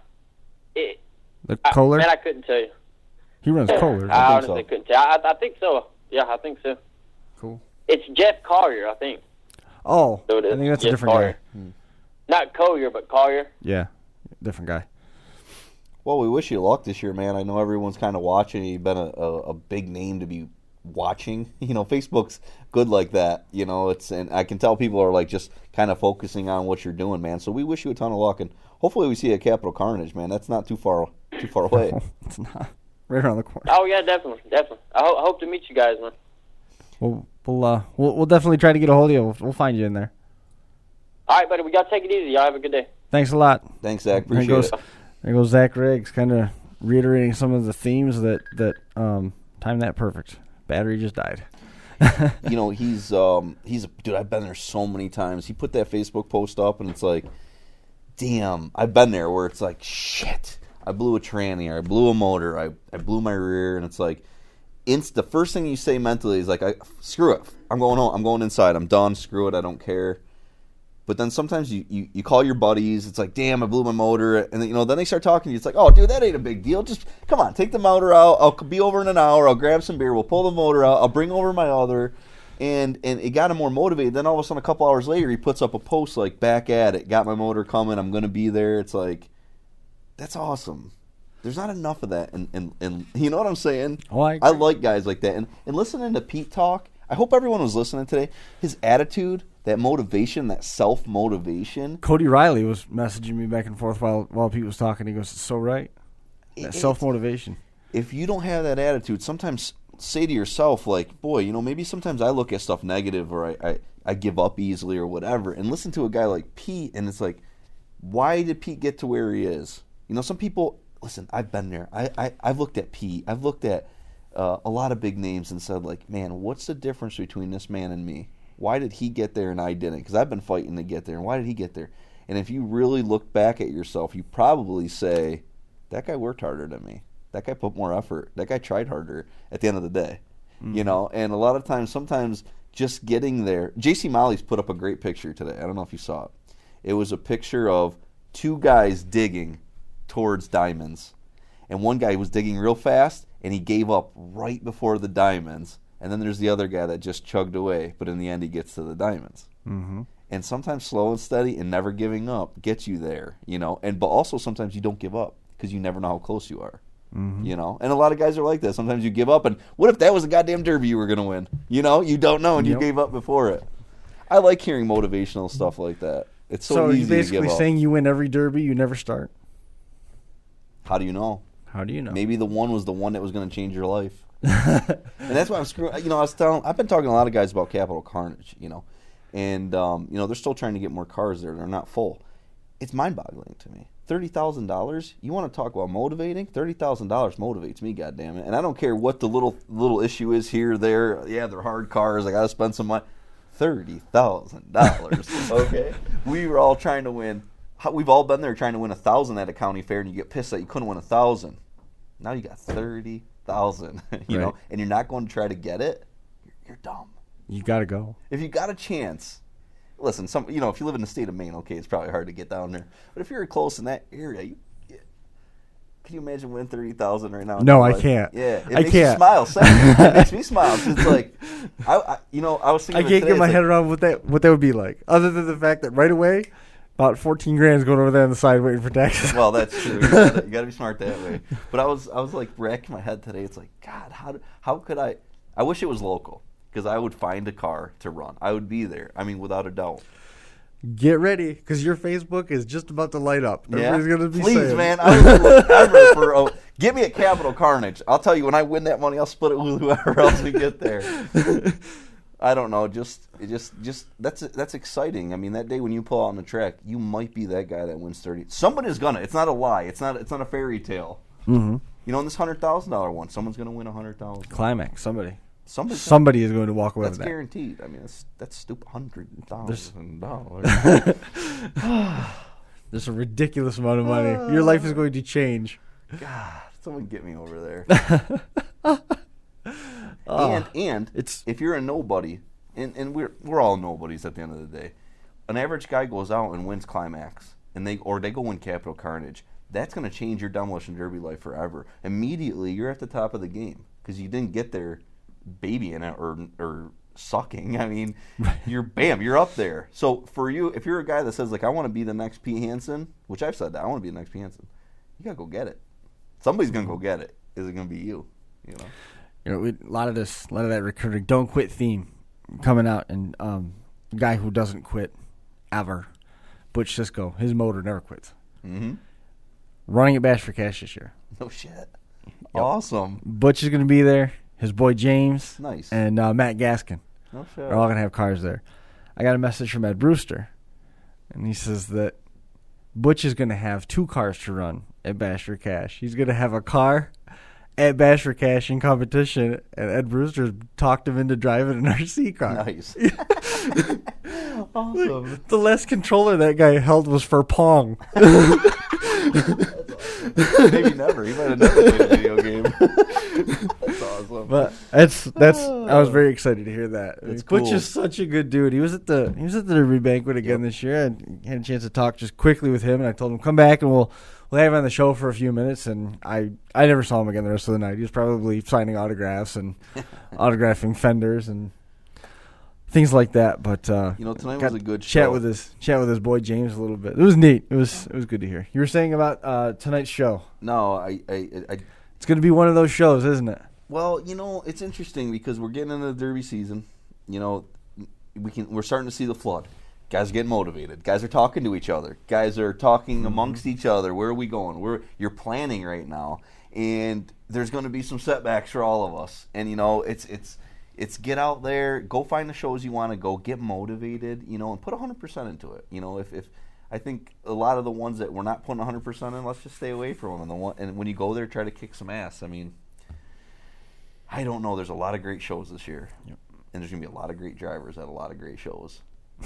Kohler? Man, I couldn't tell you. He runs Kohler. I honestly couldn't tell. I think so. Yeah, I think so. Cool. It's Jeff Collier, I think. Oh, So it is. I think that's a Jeff different Collier. guy. Not Collier, but Collier. Yeah, different guy. Well, we wish you luck this year, man. I know everyone's kind of watching. You've been a big name to be watching. Facebook's good like that. And I can tell people are like just kind of focusing on what you're doing, man. So we wish you a ton of luck, and hopefully we see a Capital Carnage, man. That's not too far away. It's not. Right around the corner. Oh yeah, definitely. I hope to meet you guys, man. We'll definitely try to get a hold of you. We'll find you in there. All right, buddy. We gotta take it easy. Y'all have a good day. Thanks a lot. Thanks, Zach. Appreciate it. There goes Zach Riggs, kind of reiterating some of the themes that timed that perfect. Battery just died. He's a dude. I've been there so many times. He put that Facebook post up, and it's like, damn. I've been there where it's like, shit. I blew a tranny, or I blew a motor, I blew my rear, and it's like, the first thing you say mentally is like, screw it. I'm going home. I'm going inside. I'm done. Screw it. I don't care. But then sometimes you call your buddies. It's like, damn, I blew my motor. And then, then they start talking to you. It's like, oh, dude, that ain't a big deal. Just, come on, take the motor out. I'll be over in an hour. I'll grab some beer. We'll pull the motor out. I'll bring over my other. And it got him more motivated. Then all of a sudden, a couple hours later, he puts up a post like, back at it, got my motor coming, I'm going to be there. It's like, that's awesome. There's not enough of that. And you know what I'm saying? Oh, I like guys like that. And listening to Pete talk, I hope everyone was listening today. His attitude, that motivation, that self-motivation. Cody Riley was messaging me back and forth while Pete was talking. He goes, it's so right. That self-motivation. If you don't have that attitude, sometimes say to yourself, like, boy, maybe sometimes I look at stuff negative or I give up easily or whatever, and listen to a guy like Pete, and it's like, why did Pete get to where he is? Some people, listen, I've been there. I've looked at Pete. I've looked at a lot of big names and said, like, man, what's the difference between this man and me? Why did he get there and I didn't? Because I've been fighting to get there, and why did he get there? And if you really look back at yourself, you probably say, that guy worked harder than me. That guy put more effort. That guy tried harder at the end of the day. And a lot of times, sometimes just getting there. J.C. Molly's put up a great picture today. I don't know if you saw it. It was a picture of two guys digging towards diamonds. And one guy was digging real fast, and he gave up right before the diamonds. And then there's the other guy that just chugged away, but in the end he gets to the diamonds. Mm-hmm. And sometimes slow and steady and never giving up gets you there, but also sometimes you don't give up because you never know how close you are. Mm-hmm. And a lot of guys are like that. Sometimes you give up, and what if that was a goddamn derby you were going to win? You don't know, and you gave up before it. I like hearing motivational stuff like that. It's so easy to give up. So you're basically saying you win every derby, you never start? How do you know? Maybe the one was the one that was going to change your life. And that's why I'm screwing. I've been talking to a lot of guys about Capital Carnage, and they're still trying to get more cars there. They're not full. It's mind-boggling to me. $30,000? You want to talk about motivating? $30,000 motivates me, goddammit. And I don't care what the little issue is here or there. Yeah, they're hard cars. I got to spend some money. $30,000. Okay, we were all trying to win. We've all been there trying to win 1,000 at a county fair, and you get pissed that you couldn't win 1,000. Now you got 30,000. You know, and you're not going to try to get it. You're dumb. You got to go. If you got a chance. Listen, if you live in the state of Maine, okay, it's probably hard to get down there. But if you're close in that area, can you imagine winning 30,000 right now? No, I can't. Yeah, it makes you smile. It makes me smile. It's like, I was thinking. I can't get my head around what that would be like, other than the fact that right away, about 14 grand is going over there on the side waiting for taxes. Well, that's true. You got to be smart that way. But I was like racking my head today. It's like, God, how could I? I wish it was local. Because I would find a car to run. I would be there. I mean, without a doubt. Get ready, because your Facebook is just about to light up. Everybody's going to be Please, saying. Man. I would look ever for get me a Capital Carnage. I'll tell you, when I win that money, I'll split it with whoever else we get there. I don't know. Just that's exciting. I mean, that day when you pull out on the track, you might be that guy that wins 30. Somebody's gonna. It's not a lie. It's not a fairy tale. Mm-hmm. In this $100,000 one, someone's gonna win $100,000. Climax. Somebody is going to walk away with that. That's guaranteed. I mean, that's stupid. $100,000. There's a ridiculous amount of money. Your life is going to change. God, someone get me over there. And it's if you're a nobody, and we're all nobodies at the end of the day. An average guy goes out and wins Climax, and they go win Capital Carnage. That's going to change your Demolition Derby life forever. Immediately, you're at the top of the game because you didn't get there babying it or sucking. I mean, you're up there. So for you, if you're a guy that says, like, I want to be the next Pete Hansen, which I've said that, I want to be the next Pete Hansen, you got to go get it. Somebody's going to go get it. Is it going to be you? A lot of that recurring don't quit theme coming out, and guy who doesn't quit ever, Butch Cisco, his motor never quits. Mm-hmm. Running at Bash for Cash this year. No shit. Yep. Awesome. Butch is going to be there. His boy James. Nice. And Matt Gaskin. No shit. Are all going to have cars there. I got a message from Ed Brewster, and he says that Butch is going to have 2 cars to run at Bash for Cash. He's going to have a car at Bash for Cash in competition, and Ed Brewster talked him into driving an RC car. Nice. Awesome. The last controller that guy held was for Pong. Maybe never. He might have never played a video game. That's awesome. But I was very excited to hear that. Cool. Butch is such a good dude. He was at the Derby banquet again this year, and had a chance to talk just quickly with him. And I told him, come back and we'll have him on the show for a few minutes. And I never saw him again the rest of the night. He was probably signing autographs and autographing fenders and things like that. But tonight was a good chat show. with his boy James a little bit. It was neat. It was good to hear. You were saying about tonight's show. No, It's going to be one of those shows, isn't it? Well, it's interesting because we're getting into the Derby season. We're starting to see the flood. Guys are getting motivated. Guys are talking to each other. Guys are talking amongst each other. Where are we going? You're planning right now, and there's going to be some setbacks for all of us. And it's get out there, go find the shows you want to go, get motivated, and put 100% into it. If I think a lot of the ones that we're not putting 100% in, let's just stay away from them. And when you go there, try to kick some ass. I mean, I don't know. There's a lot of great shows this year, and there's going to be a lot of great drivers at a lot of great shows.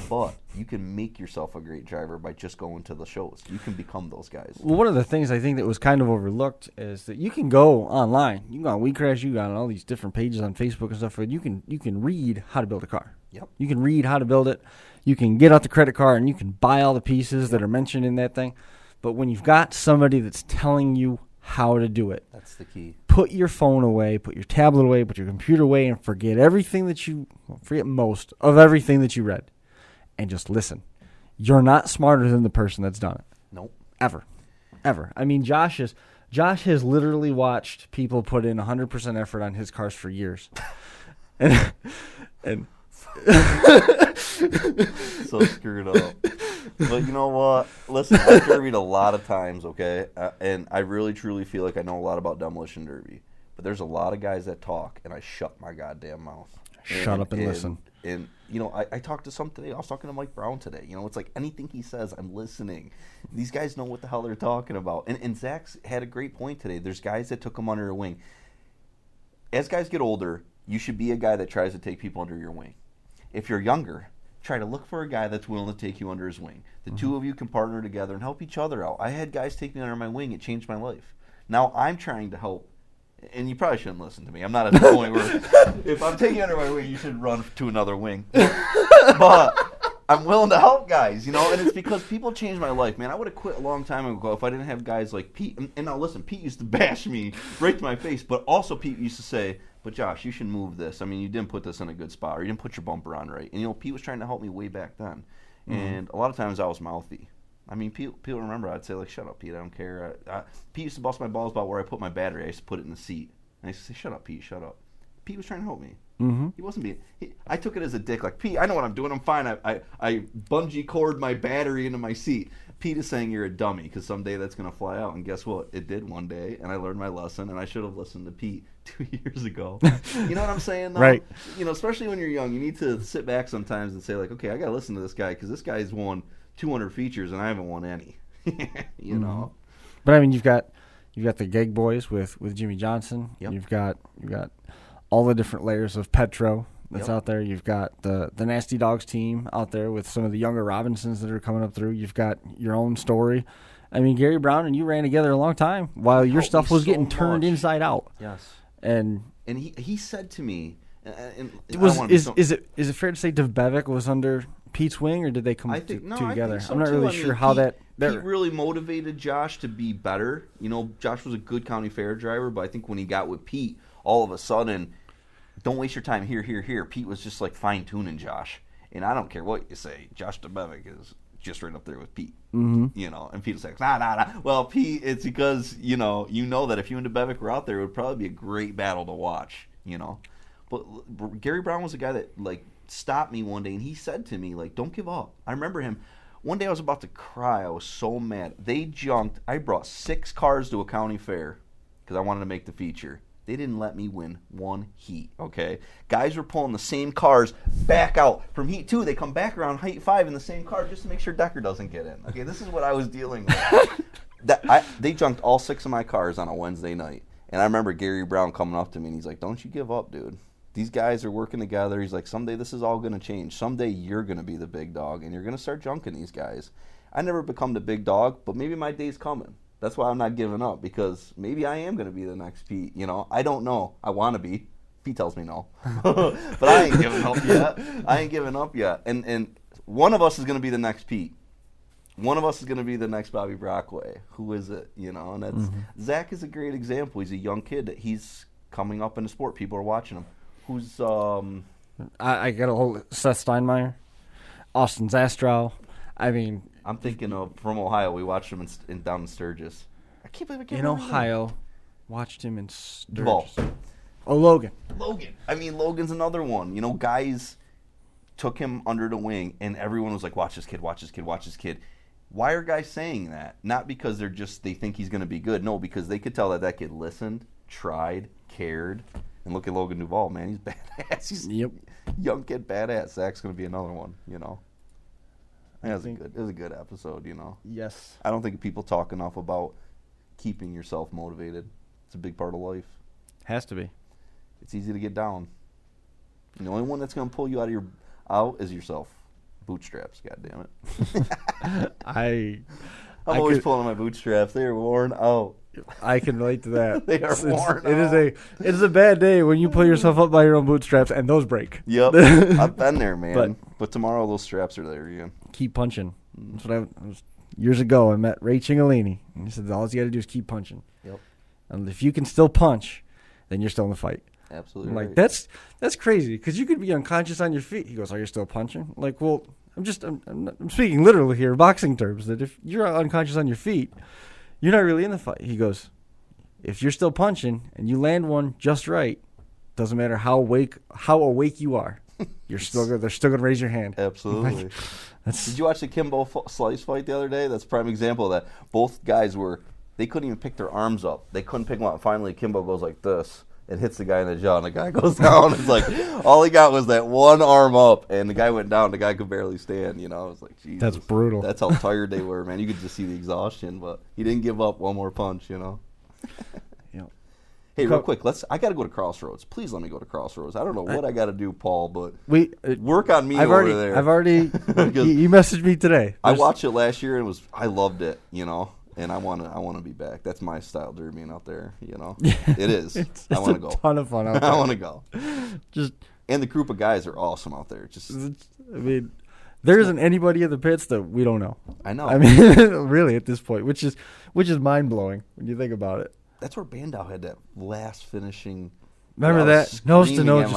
But you can make yourself a great driver by just going to the shows. You can become those guys. Well, one of the things I think that was kind of overlooked is that you can go online. You can go on WeCrash. You got all these different pages on Facebook and stuff. You can read how to build a car. Yep. You can read how to build it. You can get out the credit card and you can buy all the pieces that are mentioned in that thing. But when you've got somebody that's telling you how to do it, that's the key. Put your phone away, put your tablet away, put your computer away, and forget most of everything that you read. And just listen. You're not smarter than the person that's done it. Nope. Ever. I mean, Josh has literally watched people put in 100% effort on his cars for years. and so screwed up. But you know what? Listen, I've derbied a lot of times, okay? And I really, truly feel like I know a lot about demolition derby. But there's a lot of guys that talk, and I shut my goddamn mouth. Shut up and listen. And, I talked to some today. I was talking to Mike Brown today. It's like anything he says, I'm listening. These guys know what the hell they're talking about. And Zach's had a great point today. There's guys that took him under their wing. As guys get older, you should be a guy that tries to take people under your wing. If you're younger, try to look for a guy that's willing to take you under his wing. The two of you can partner together and help each other out. I had guys take me under my wing. It changed my life. Now I'm trying to help. And you probably shouldn't listen to me. I'm not at the point where if I'm taking under my wing, you should run to another wing. But I'm willing to help guys, and it's because people changed my life, man. I would have quit a long time ago if I didn't have guys like Pete. And now listen, Pete used to bash me right to my face, but also Pete used to say, but Josh, you should move this. I mean, you didn't put this in a good spot, or you didn't put your bumper on right. And, Pete was trying to help me way back then. And a lot of times I was mouthy. I mean, people remember I'd say, like, shut up, Pete, I don't care. Pete used to bust my balls about where I put my battery. I used to put it in the seat. And I used to say, shut up, Pete, shut up. Pete was trying to help me. Mm-hmm. He wasn't being... I took it as a dick. Like, Pete, I know what I'm doing. I'm fine. I bungee cord my battery into my seat. Pete is saying you're a dummy because someday that's going to fly out. And guess what? It did one day, and I learned my lesson, and I should have listened to Pete 2 years ago. You know what I'm saying, though? Right. Especially when you're young, you need to sit back sometimes and say, like, okay, I got to listen to this guy because this guy's won 200 features, and I haven't won any. You know? But, I mean, you've got the Gag Boys with Jimmy Johnson. Yep. You've got all the different layers of Petro that's out there. You've got the Nasty Dogs team out there with some of the younger Robinsons that are coming up through. You've got your own story. I mean, Gary Brown and you ran together a long time while your stuff was getting turned inside out. Yes. And he said to me, is it fair to say Bevic was under Pete's wing, or did they come together? So I'm not really sure how Pete really motivated Josh to be better. Josh was a good county fair driver, but I think when he got with Pete, all of a sudden, don't waste your time here. Pete was just like fine-tuning Josh. And I don't care what you say, Josh DeBevick is just right up there with Pete. Mm-hmm. And Pete's like, nah. Well, Pete, it's because, you know that if you and DeBevick were out there, it would probably be a great battle to watch, But Gary Brown was a guy that, like, stopped me one day, and he said to me, like, don't give up. I remember him. One day I was about to cry. I was so mad. They junked. I brought 6 cars to a county fair because I wanted to make the feature. They didn't let me win one heat, okay? Guys were pulling the same cars back out. From heat 2, they come back around heat 5 in the same car just to make sure Decker doesn't get in. Okay, this is what I was dealing with. They junked all 6 of my cars on a Wednesday night. And I remember Gary Brown coming up to me, and he's like, don't you give up, dude. These guys are working together. He's like, someday this is all going to change. Someday you're going to be the big dog, and you're going to start junking these guys. I never become the big dog, but maybe my day's coming. That's why I'm not giving up, because maybe I am going to be the next Pete. I don't know. I want to be. Pete tells me no. But I ain't giving up yet. And one of us is going to be the next Pete. One of us is going to be the next Bobby Brockway. Who is it? And that's Zach is a great example. He's a young kid that he's coming up in the sport. People are watching him. Who's I got a whole Seth Steinmeier, Austin Zastrow. I mean, I'm thinking of from Ohio. We watched him down in Sturgis. I can't believe I can't in remember his name. Ohio, watched him in Duvall. Sturgis. Oh, Logan. I mean, Logan's another one. You know, guys took him under the wing, and everyone was like, watch this kid, watch this kid, watch this kid. Why are guys saying that? Not because they think he's going to be good. No, because they could tell that kid listened, tried, cared. And look at Logan Duvall, man. He's badass. He's young kid badass. Zach's going to be another one, you know. It was a good episode, you know. Yes. I don't think people talk enough about keeping yourself motivated. It's a big part of life. Has to be. It's easy to get down. And the only one that's going to pull you out is yourself. Bootstraps, goddammit. I'm always pulling on my bootstraps. They are worn out. I can relate to that. They are worn out. It is a bad day when you pull yourself up by your own bootstraps and those break. Yep. I've been there, man. But tomorrow those straps are there again. Keep punching. That's what I was years ago. I met Ray Cingolini, and he said all you got to do is keep punching. Yep. And if you can still punch, then you're still in the fight. Absolutely. I'm right. like, that's crazy because you could be unconscious on your feet. He goes, "Are you still punching?" I'm like, well, I'm speaking literally here, boxing terms. That if you're unconscious on your feet, you're not really in the fight. He goes, if you're still punching and you land one just right, doesn't matter how awake you are, they're still gonna raise your hand. Absolutely. Did you watch the Kimbo Slice fight the other day? That's a prime example of that. Both guys they couldn't even pick their arms up. They couldn't pick them up. Finally, Kimbo goes like this. It hits the guy in the jaw, and the guy goes down. It's like all he got was that one arm up, and the guy went down. The guy could barely stand. You know, it was like, Jesus. That's brutal. That's how tired they were, man. You could just see the exhaustion, but he didn't give up one more punch. You know. Yeah. Hey, real quick, I got to go to Crossroads. Please let me go to Crossroads. I don't know what I got to do, Paul, but work on me over there. I've already. You messaged me today. I watched it last year and I loved it. You know. And I want to be back. That's my style, derbying out there. You know, it is. I want to go. It's a ton of fun out there. I want to go. And the group of guys are awesome out there. There isn't anybody in the pits that we don't know. I know. I mean, really, at this point, which is mind blowing when you think about it. That's where Bandow had that last finishing. Remember that nose to nose.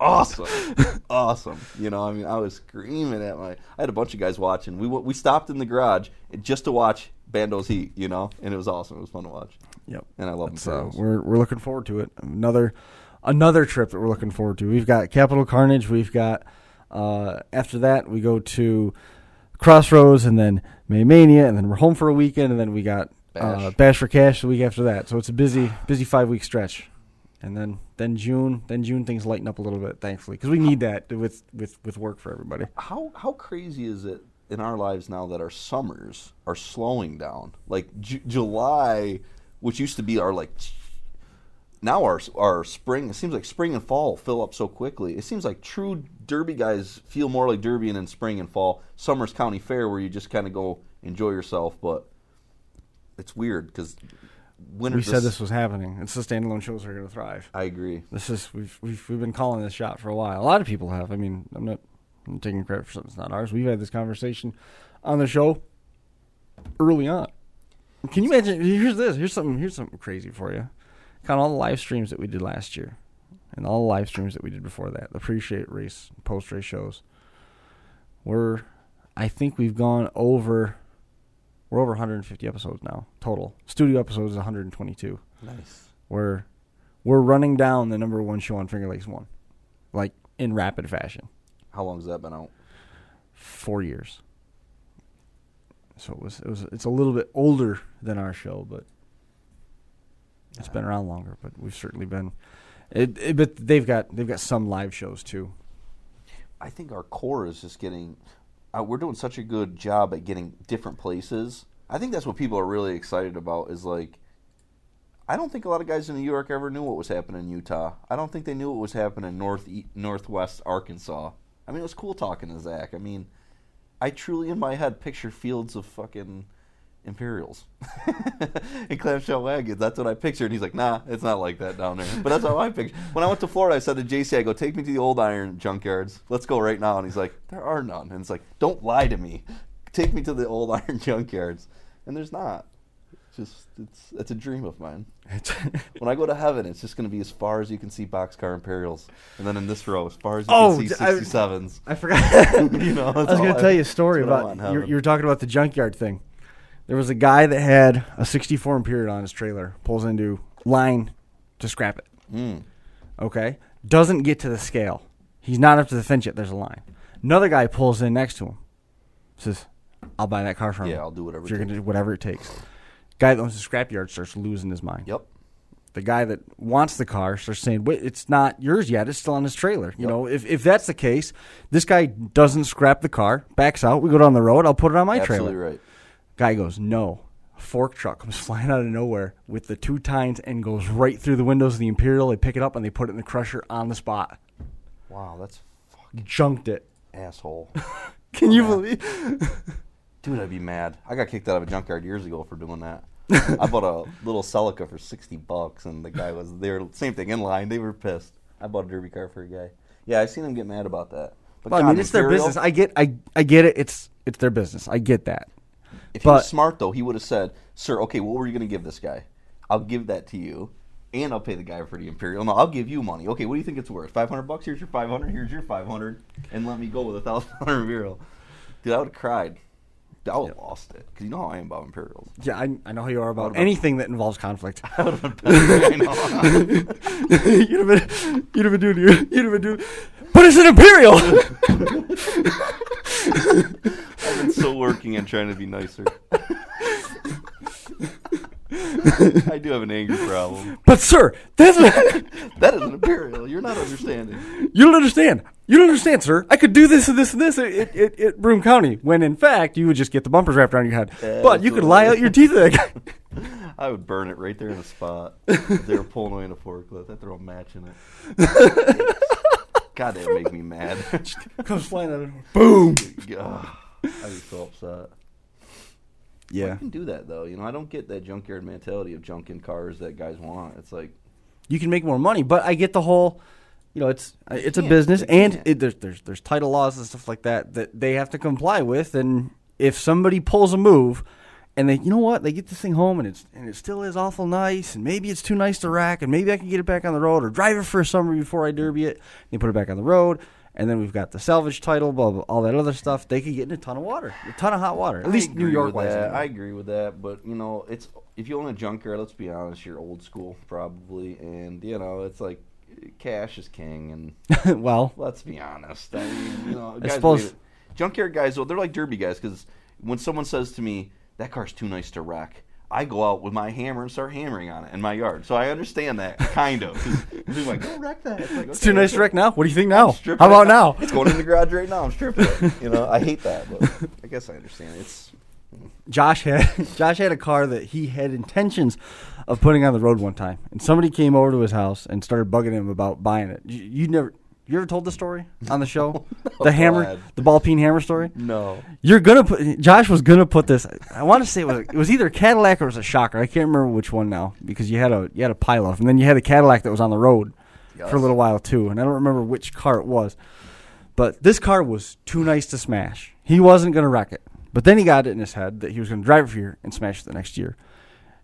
Awesome. You know, I mean, I was screaming I had a bunch of guys watching. We stopped in the garage just to watch Bando's heat, you know, and it was awesome. It was fun to watch. Yep. And I love them. So we're looking forward to it. Another trip that we're looking forward to. We've got Capital Carnage. We've got, after that, we go to Crossroads and then May Mania, and then we're home for a weekend, and then we got Bash for Cash the week after that. So it's a busy 5-week stretch. And then June things lighten up a little bit, thankfully, because we need that with work for everybody. How crazy is it in our lives now that our summers are slowing down? Like July, which used to be now our spring. It seems like spring and fall fill up so quickly. It seems like true Derby guys feel more like derbying in spring and fall. Summer's county fair where you just kind of go enjoy yourself, but it's weird because. We said this was happening. It's the standalone shows that are going to thrive. I agree. We've been calling this shot for a while. A lot of people have. I mean, I'm taking credit for something that's not ours. We've had this conversation on the show early on. Can you imagine? Here's something crazy for you. Count all the live streams that we did last year, and all the live streams that we did before that. The pre-race race, post-race shows. I think we've gone over. We're over 150 episodes now, total. Studio episodes is 122. Nice. We're running down the number one show on Finger Lakes 1, like in rapid fashion. How long has that been out? 4 years. So it's a little bit older than our show, but it's been around longer. But we've certainly been. But they've got some live shows too. I think our core is just getting. We're doing such a good job at getting different places. I think that's what people are really excited about is like, I don't think a lot of guys in New York ever knew what was happening in Utah. I don't think they knew what was happening in northwest Arkansas. I mean, it was cool talking to Zach. I mean, I truly in my head picture fields of fucking Imperials and clamshell wagons. That's what I pictured. He's like, nah, it's not like that down there. But that's how I pictured. When I went to Florida, I said to JC, I go, take me to the old iron junkyards. Let's go right now. And he's like, there are none. And it's like, don't lie to me. Take me to the old iron junkyards. And there's not. it's a dream of mine. When I go to heaven, it's just going to be as far as you can see boxcar Imperials, and then in this row, as far as you can see 67s. I forgot. I was going to tell you a story about you were talking about the junkyard thing. There was a guy that had a 64 Imperial on his trailer, pulls into line to scrap it. Okay? Doesn't get to the scale. He's not up to the fence yet. There's a line. Another guy pulls in next to him. Says, I'll buy that car from you. Yeah, I'll do whatever if you're gonna do whatever it takes. Guy that owns the scrapyard starts losing his mind. Yep. The guy that wants the car starts saying, wait, it's not yours yet. It's still on his trailer. You know, if that's the case, this guy doesn't scrap the car, backs out. We go down the road. I'll put it on my trailer. Absolutely right. Guy goes, no. A fork truck comes flying out of nowhere with the 2 tines and goes right through the windows of the Imperial. They pick it up and they put it in the crusher on the spot. Wow, that's fucking junked it. Asshole. Can you believe? Dude, I'd be mad. I got kicked out of a junkyard years ago for doing that. I bought a little Celica for $60, and the guy was there. Same thing, in line. They were pissed. I bought a derby car for a guy. Yeah, I've seen him get mad about that. But well, I mean, it's their business. I get it. It's their business. I get that. If he was smart, though, he would have said, sir, okay, what were you going to give this guy? I'll give that to you, and I'll pay the guy for the Imperial. No, I'll give you money. Okay, what do you think it's worth? $500? Here's your $500. Here's your $500. And let me go with a $1,000 Imperial. Dude, I would have cried. I would have lost it. Because you know how I am about Imperials. Yeah, I know how you are about anything that involves conflict. I would have been You'd have been doing, but it's an Imperial! I've been still working and trying to be nicer. I do have an anger problem. But sir, that is an Imperial. You're not understanding. You don't understand. You don't understand, sir. I could do this and this and this at Broome County, when in fact you would just get the bumpers wrapped around your head. But you could lie out your teeth at that guy. I would burn it right there in the spot. If they were pulling away in a forklift, I'd throw a match in it. God, that would make me mad. Comes flying out of it. Boom! I'd be so upset. Yeah. Well, you can do that, though. You know, I don't get that junkyard mentality of junking cars that guys want. It's like, you can make more money, but I get the whole, you know, it's a business, and there's title laws and stuff like that they have to comply with. And if somebody pulls a move, and they, you know what, they get this thing home, and it still is awful nice, and maybe it's too nice to rack, and maybe I can get it back on the road or drive it for a summer before I derby it. They put it back on the road. And then we've got the salvage title, blah, blah, all that other stuff. They could get in a ton of water, a ton of hot water. At least New York-wise. I agree with that. But, you know, it's if you own a junkyard, let's be honest, you're old school probably. And, you know, it's like cash is king. And, well, let's be honest. I mean, you know, I suppose junkyard guys, they're like derby guys. Because when someone says to me, that car's too nice to wreck, I go out with my hammer and start hammering on it in my yard. So I understand that, kind of. Because like, go wreck that. It's, like, okay, it's too nice to wreck now? What do you think now? How about now? It's going in the garage right now. I'm stripping it. You know, I hate that, but I guess I understand. Josh had a car that he had intentions of putting on the road one time. And somebody came over to his house and started bugging him about buying it. You ever told the story on the show? No, the hammer, the ball peen hammer story? No. Josh was gonna put this. I want to say it was either a Cadillac or it was a Shocker. I can't remember which one now, because you had a pile of, and then you had a Cadillac that was on the road for a little while too, and I don't remember which car it was. But this car was too nice to smash. He wasn't gonna wreck it, but then he got it in his head that he was gonna drive it for a year and smash it the next year.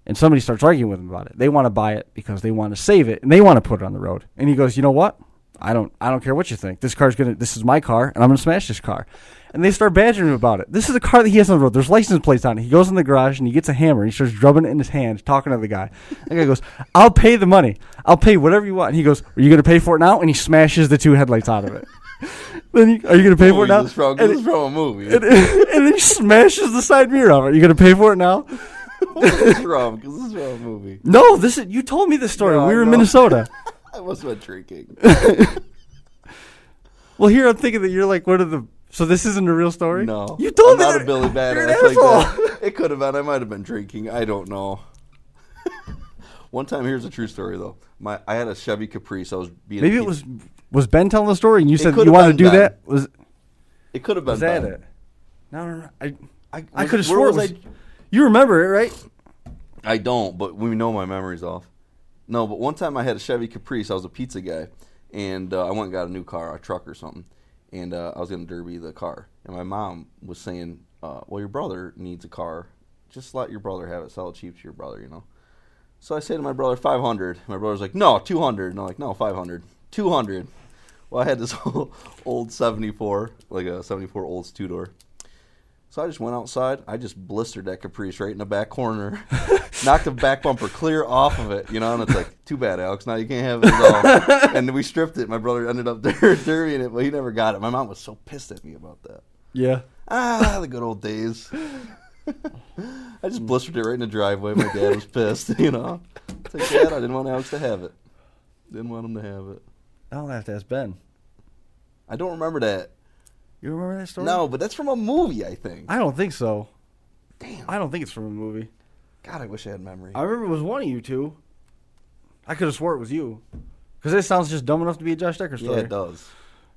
And somebody starts arguing with him about it. They want to buy it because they want to save it and they want to put it on the road. And he goes, you know what? I don't care what you think. This is my car, and I'm gonna smash this car. And they start badgering him about it. This is a car that he has on the road. There's license plates on it. He goes in the garage and he gets a hammer and he starts drubbing it in his hand, talking to the guy. The guy goes, I'll pay the money. I'll pay whatever you want. And he goes, are you gonna pay for it now? And he smashes the 2 headlights out of it. Then are you gonna pay for it now? This is from a movie. And then he smashes the side mirror off it. Are you gonna pay for it now? What is wrong? Because this is from a movie. No, you told me this story. No, we were in Minnesota. I must have been drinking. Well, here I'm thinking that you're like one of the. So this isn't a real story? No. You told me I'm not a Billy Badass like that. It could have been. I might have been drinking. I don't know. One time, here's a true story though. I had a Chevy Caprice. I was being. Maybe it was Ben telling the story, and you said you wanted to do that. It could have been. Was that Ben. it? No. I could have sworn. You remember it, right? I don't, but we know my memory's off. No, but one time I had a Chevy Caprice. I was a pizza guy. And I went and got a new car, a truck or something, and I was going to derby the car. And my mom was saying, well, your brother needs a car just let your brother have it. Sell it cheap to your brother, you know. So I say to my brother, 500. My brother's like, no, 200. And I'm like, no, 500. 200. Well, I had this old 74, like a 74 Olds two-door. So I just went outside. I just blistered that Caprice right in the back corner. Knocked the back bumper clear off of it, you know. And it's like, too bad, Alex. Now you can't have it at all. And we stripped it. My brother ended up derbying it, but he never got it. My mom was so pissed at me about that. Yeah. The good old days. I just blistered it right in the driveway. My dad was pissed, you know. It's like, Dad, I didn't want Alex to have it. Didn't want him to have it. I'll have to ask Ben. I don't remember that. You remember that story? No, but that's from a movie, I think. I don't think so. Damn. I don't think it's from a movie. God, I wish I had memory. I remember it was one of you two. I could have swore it was you. Because this sounds just dumb enough to be a Josh Decker story. Yeah, it does.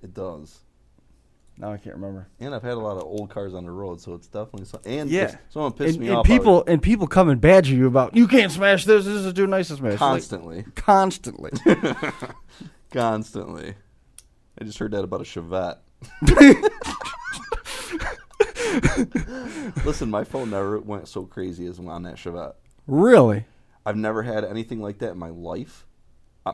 It does. Now I can't remember. And I've had a lot of old cars on the road, so it's definitely and yeah. If someone pissed me and off. People come and badger you about you can't smash this. This is too nice to smash. Constantly. Like, constantly. Constantly. I just heard that about a Chevette. Listen, my phone never went so crazy as on that Chevette. Really? I've never had anything like that in my life.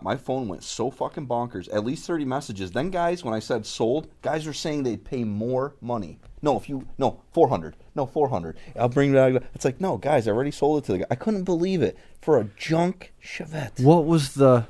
My phone went so fucking bonkers. At least 30 messages. Then guys, when I said sold, guys are saying they'd pay more money. No, 400. No, 400. I'll bring it back. It's like, no, guys, I already sold it to the guy. I couldn't believe it for a junk Chevette. What was the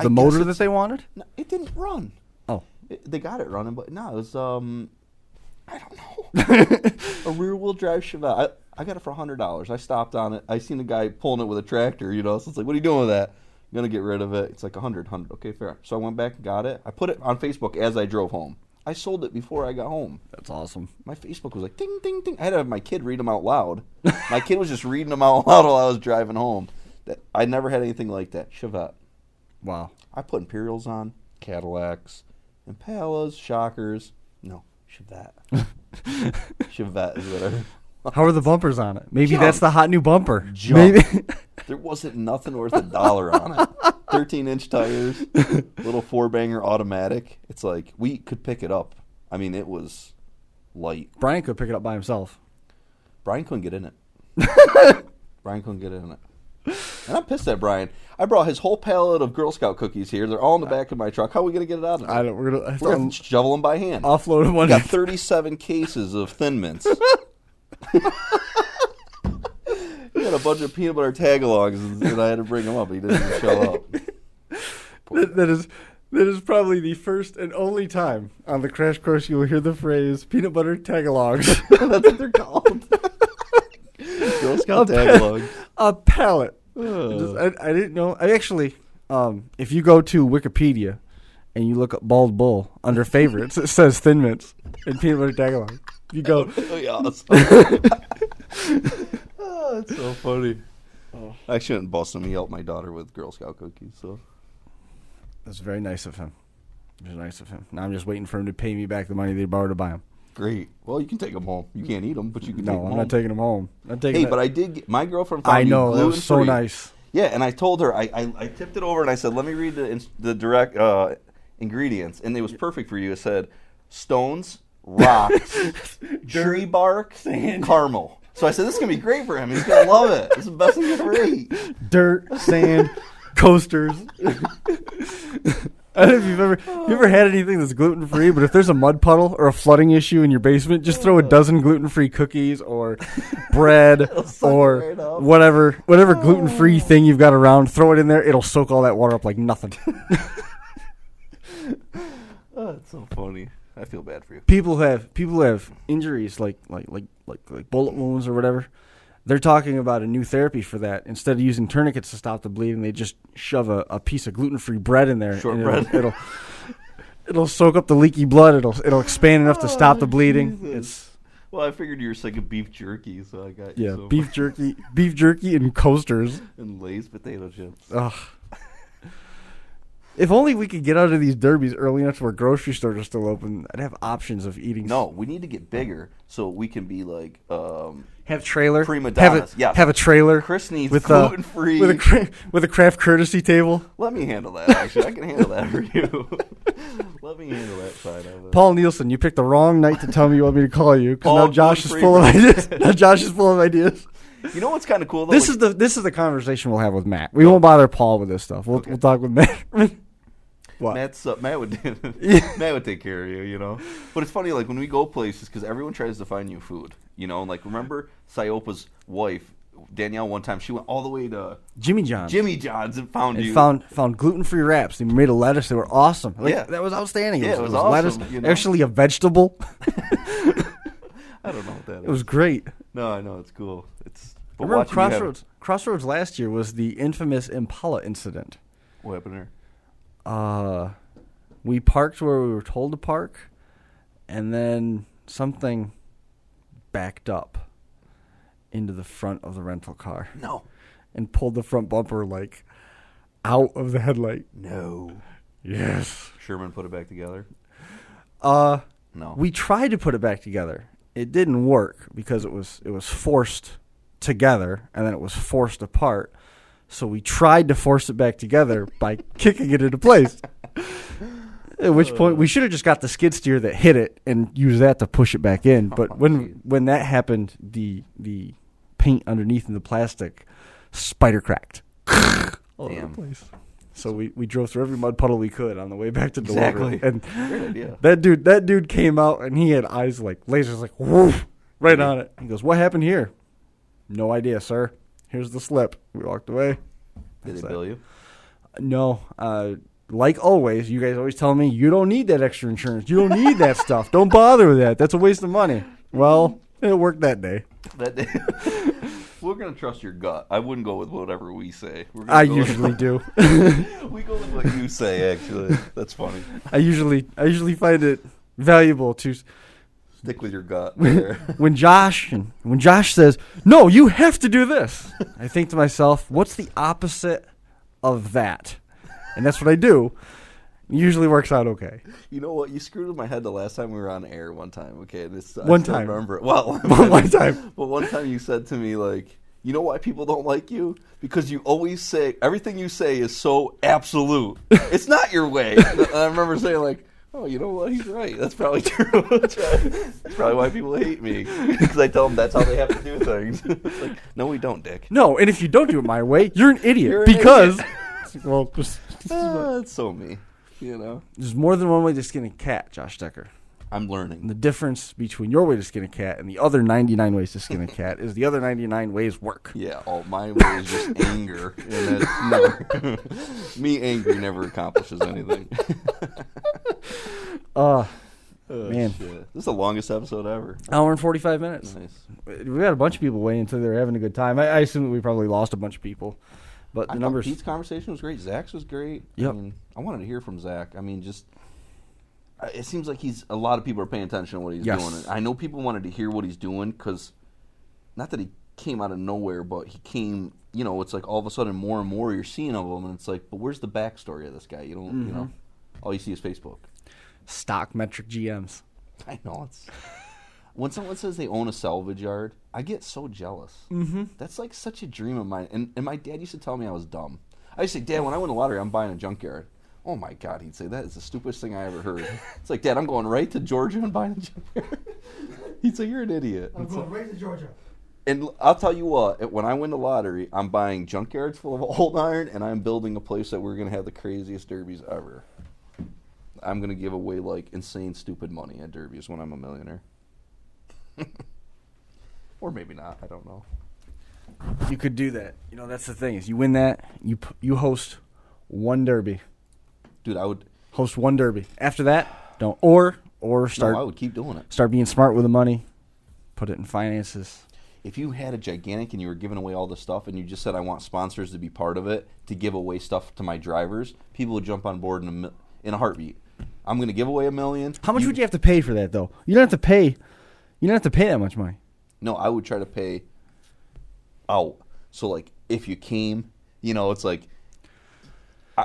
motor that they wanted? No, it didn't run. Oh. They got it running, but no, it was, I don't know. A rear-wheel drive Chevette. I got it for $100. I stopped on it. I seen the guy pulling it with a tractor, you know, so it's like, what are you doing with that? I'm going to get rid of it. It's like 100. Okay, fair. So I went back and got it. I put it on Facebook as I drove home. I sold it before I got home. That's awesome. My Facebook was like, ding, ding, ding. I had to have my kid read them out loud. My kid was just reading them out loud while I was driving home. I never had anything like that. Chevette. Wow. I put Imperials on, Cadillacs, Impalas, Shockers. No, Chevette. Chevette is whatever. How are the bumpers on it? Maybe Junk. that's the hot new bumper. Junk. Maybe. There wasn't nothing worth $1 on it. 13-inch tires, little 4-banger automatic. It's like, we could pick it up. I mean, it was light. Brian could pick it up by himself. Brian couldn't get in it. Brian couldn't get in it. And I'm pissed at Brian. I brought his whole pallet of Girl Scout cookies here. They're all in the back of my truck. How are we going to get it out of there? We're gonna shovel them by hand. Offload them one We got 37 cases of Thin Mints. He had a bunch of peanut butter tag-alongs, and I had to bring them up. He didn't even show up. That is probably the first and only time on the Crash Course you will hear the phrase peanut butter tag-alongs. That's what they're called. Girl Scout tag-alongs. A pallet. I didn't know. I actually, if you go to Wikipedia and you look up Bald Bull under favorites, it says Thin Mints and peanut butter tag-alongs. You go. Really awesome. Oh, that's so funny. I shouldn't bust him. He helped my daughter with Girl Scout cookies. So that's very nice of him. Very nice of him. Now I'm just waiting for him to pay me back the money they borrowed to buy them. Great. Well, you can take them home. You can't eat them, but you can take them home. No, I'm not taking them home. But I did get, my girlfriend found I know, that was so nice. Yeah, and I told her, I tipped it over and I said, let me read the direct ingredients. And it was perfect for you. It said stones, rocks, tree bark, sand, caramel. So I said, this is going to be great for him. He's going to love it. This is the best thing he's ever ate. Dirt, sand, coasters. I don't know if you've ever had anything that's gluten-free, but if there's a mud puddle or a flooding issue in your basement, just throw a dozen gluten-free cookies or bread or whatever gluten-free thing you've got around. Throw it in there. It'll soak all that water up like nothing. Oh, that's so funny. I feel bad for you. People have injuries like bullet wounds or whatever. They're talking about a new therapy for that. Instead of using tourniquets to stop the bleeding, they just shove a piece of gluten-free bread in there. Shortbread. It'll soak up the leaky blood. It'll expand enough to stop the bleeding. Well, I figured you were sick of beef jerky, so I got you. Yeah, beef jerky, and coasters and Lay's potato chips. Ugh. If only we could get out of these derbies early enough where grocery stores are still open. I'd have options of eating. No, we need to get bigger so we can be like have trailer prima donnas. Have a trailer. Chris needs with gluten free with a craft courtesy table. Let me handle that. Actually, I can handle that for you. Let me handle that side of it. Paul Nielsen, you picked the wrong night to tell me you want me to call you because now Josh is full of ideas. You know what's kind of cool though? This is the conversation we'll have with Matt. We won't bother Paul with this stuff. We'll talk with Matt. What? Matt would take care of you, you know. But it's funny, like when we go places, because everyone tries to find you food, you know. Like remember Siopa's wife, Danielle. One time she went all the way to Jimmy John's and found you. Found gluten-free wraps. They made of lettuce. They were awesome. That was outstanding. Yeah, it was awesome, lettuce, you know? actually a vegetable. I don't know what that is. It was great. No, I know it's cool. I remember Crossroads. Crossroads last year was the infamous Impala incident. What happened there? We parked where we were told to park, and then something backed up into the front of the rental car. No. And pulled the front bumper, like, out of the headlight. No. Yes. Sherman put it back together? No. No. We tried to put it back together. It didn't work because it was forced together, and then it was forced apart. So we tried to force it back together by kicking it into place. At which point we should have just got the skid steer that hit it and used that to push it back in. But when that happened, the paint underneath in the plastic spider cracked all over the place. So we drove through every mud puddle we could on the way back to delivery. Exactly. And great idea. That dude came out and he had eyes like lasers, like woof, right on it. He goes, "What happened here?" "No idea, sir. Here's the slip." We walked away. Did they bill you? No. Like always, you guys always tell me, you don't need that extra insurance. You don't need that stuff. Don't bother with that. That's a waste of money. Well, it worked that day. That day. We're going to trust your gut. I wouldn't go with whatever we say. I usually do. We go with what you say, actually. That's funny. I usually find it valuable to stick with your gut there. When Josh says, "No, you have to do this," I think to myself, what's the opposite of that? And that's what I do. It usually works out okay. You know what? You screwed with my head the last time we were on air one time, okay? One time. I remember it. Well, one time. But one time you said to me, like, you know why people don't like you? Because you always say, everything you say is so absolute. It's not your way. And I remember saying, like, oh, you know what? He's right. That's probably true. That's probably why people hate me. Because I tell them that's how they have to do things. It's like, no, we don't, Dick. No, and if you don't do it my way, you're an idiot. You're an because, idiot. Well, it's so me, you know. There's more than one way to skin a cat, Josh Decker. I'm learning. And the difference between your way to skin a cat and the other 99 ways to skin a cat is the other 99 ways work. Yeah, my way is just anger. And that's never, me angry never accomplishes anything. Man. Shit. This is the longest episode ever. Hour and 45 minutes. Nice. We had a bunch of people weighing until they were having a good time. I assume that we probably lost a bunch of people. But the numbers. Pete's conversation was great. Zach's was great. Yep. I mean, I wanted to hear from Zach. I mean, just it seems like a lot of people are paying attention to what he's doing. I know people wanted to hear what he's doing because, not that he came out of nowhere, but he came. You know, it's like all of a sudden more and more you're seeing of him, and it's like, but where's the backstory of this guy? You don't, you know, all you see is Facebook. Stock metric GMs. I know it's. When someone says they own a salvage yard, I get so jealous. Mm-hmm. That's like such a dream of mine. And my dad used to tell me I was dumb. I used to say, Dad, when I win the lottery, I'm buying a junkyard. Oh, my God, he'd say, that is the stupidest thing I ever heard. It's like, Dad, I'm going right to Georgia and buying a junkyard. He'd say, you're an idiot. I'm going right to Georgia. And I'll tell you what, when I win the lottery, I'm buying junkyards full of old iron, and I'm building a place that we're going to have the craziest derbies ever. I'm going to give away, like, insane, stupid money at derbies when I'm a millionaire. Or maybe not. I don't know. You could do that. You know, that's the thing. Is you win that, you host one derby. Dude, I would host one derby. After that, don't. Or start. No, I would keep doing it. Start being smart with the money. Put it in finances. If you had a gigantic and you were giving away all this stuff, and you just said, "I want sponsors to be part of it to give away stuff to my drivers," people would jump on board in a heartbeat. I'm going to give away $1 million. How much would you have to pay for that, though? You don't have to pay. You don't have to pay that much money. No, I would try to pay out. So, like, if you came, you know, it's like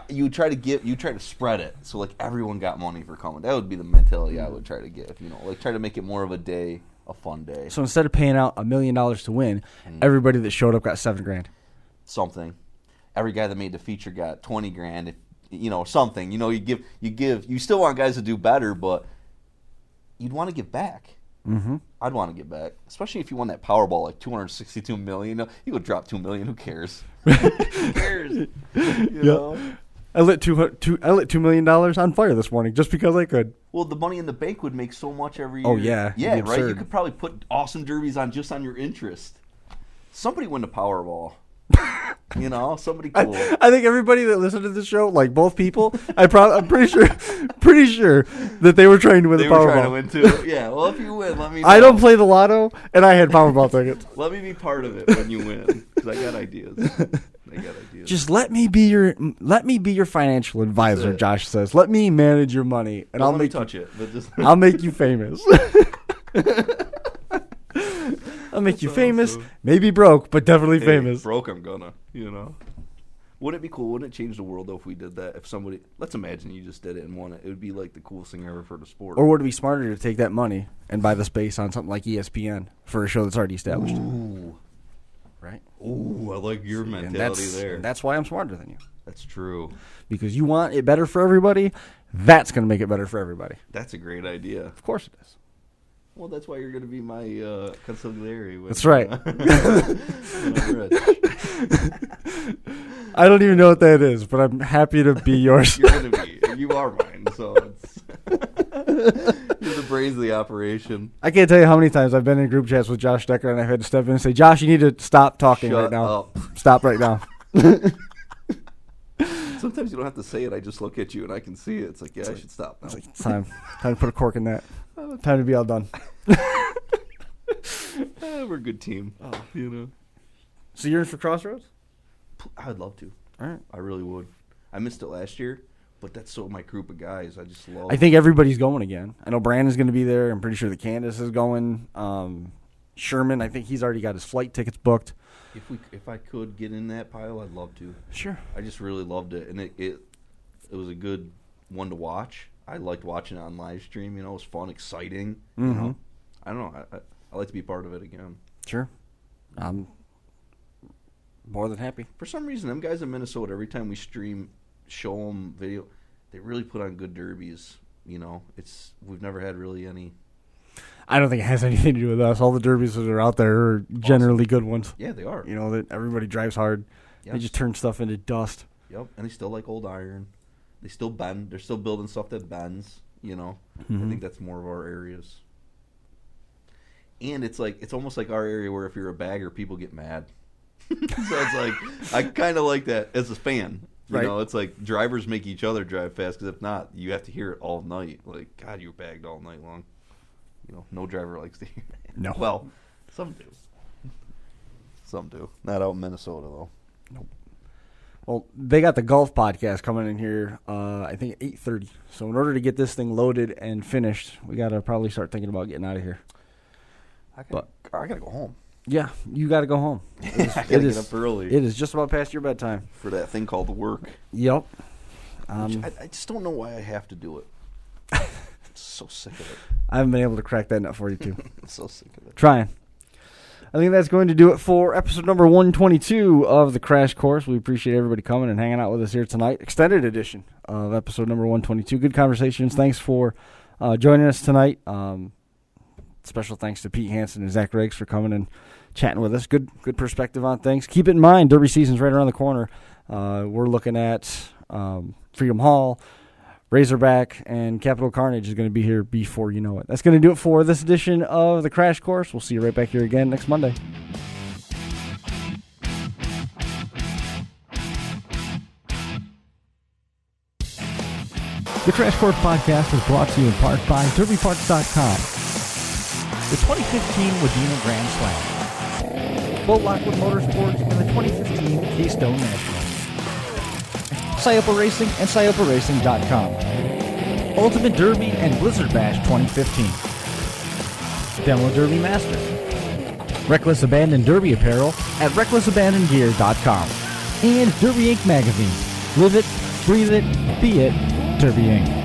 you try to spread it. So, like, everyone got money for coming. That would be the mentality I would try to give. You know, like, try to make it more of a day, a fun day. So instead of paying out $1 million to win, everybody that showed up got $7,000. Something. Every guy that made the feature got $20,000. If, you know, something. You know, you give. You still want guys to do better, but you'd want to give back. I'd want to get back, especially if you won that Powerball like $262 million. You could drop $2 million. Who cares? Who cares? You know? I lit $2 million on fire this morning just because I could. Well, the money in the bank would make so much every year. Oh yeah, yeah, right. You could probably put awesome derbies on just on your interest. Somebody win the Powerball. You know, somebody cool. I think everybody that listened to the show, like both people, I'm pretty sure that they were trying to win the Powerball. They were trying to win too. Yeah. Well, if you win, let me know. I don't play the lotto, and I had Powerball tickets. Let me be part of it when you win, because I got ideas. Just let me be your financial advisor. Josh says, "Let me manage your money, and I'll make touch it. But just I'll make you famous." I'll make you famous, maybe broke, but definitely famous. Broke, I'm gonna, you know. Wouldn't it be cool? Wouldn't it change the world though if we did that? If somebody, let's imagine you just did it and won it. It would be like the coolest thing ever for the sport. Or would it be smarter to take that money and buy the space on something like ESPN for a show that's already established? Ooh. Right? Ooh, I like your mentality there. That's why I'm smarter than you. That's true. Because you want it better for everybody, that's going to make it better for everybody. That's a great idea. Of course it is. Well, that's why you're going to be my consigliere. That's right. When I'm rich. I don't even know what that is, but I'm happy to be yours. You're going to be. You are mine, so it's... You're the brains of the operation. I can't tell you how many times I've been in group chats with Josh Decker, and I've had to step in and say, Josh, you need to stop talking Shut right now. up. Stop right now. Sometimes you don't have to say it. I just look at you, and I can see it. It's like, yeah, I should stop now. It's time to put a cork in that. Time to be all done. We're a good team, you know. So you're in for Crossroads? I'd love to. All right. I really would. I missed it last year, but that's so my group of guys. I just love. I think everybody's going again. I know Brandon's going to be there. I'm pretty sure that Candace is going. Sherman, I think he's already got his flight tickets booked. If I could get in that pile, I'd love to. Sure. I just really loved it, and it was a good one to watch. I liked watching it on live stream. You know, it was fun, exciting. Mm-hmm. You know, I don't know. I like to be part of it again. Sure. I'm more than happy. For some reason, them guys in Minnesota, every time we show them video, they really put on good derbies. You know, we've never had really any. I don't think it has anything to do with us. All the derbies that are out there are generally good ones. Yeah, they are. You know, that everybody drives hard. Yep. They just turn stuff into dust. Yep, and they still like old iron. They still bend. They're still building stuff that bends, you know. Mm-hmm. I think that's more of our areas. And it's almost like our area where if you're a bagger, people get mad. So it's like, I kind of like that as a fan. You know, it's like drivers make each other drive fast because if not, you have to hear it all night. Like, God, you were bagged all night long. You know, no driver likes to hear that. No. Well, some do. Some do. Not out in Minnesota, though. Nope. Well, they got the golf podcast coming in here, I think, at 8:30. So in order to get this thing loaded and finished, we got to probably start thinking about getting out of here. I got to go home. Yeah, you got to go home. I got to get up early. It is just about past your bedtime. For that thing called work. Yep. I just don't know why I have to do it. I'm so sick of it. I haven't been able to crack that nut for you, too. I'm so sick of it. Trying. I think that's going to do it for episode number 122 of the Crash Course. We appreciate everybody coming and hanging out with us here tonight. Extended edition of episode number 122. Good conversations. Thanks for joining us tonight. Special thanks to Pete Hansen and Zach Riggs for coming and chatting with us. Good perspective on things. Keep it in mind, Derby season's right around the corner. We're looking at Freedom Hall, Razorback, and Capital Carnage is going to be here before you know it. That's going to do it for this edition of the Crash Course. We'll see you right back here again next Monday. The Crash Course podcast is brought to you in part by DerbyParts.com. The 2015 Wadena Grand Slam, Boat Lockwood Motorsports, and the 2015 Keystone National. Scioppa Racing and ScioppaRacing.com. Ultimate Derby and Blizzard Bash 2015. Demo Derby Masters. Reckless Abandon Derby Apparel at RecklessAbandonGear.com. And Derby Inc. Magazine. Live it, breathe it, be it, Derby Inc.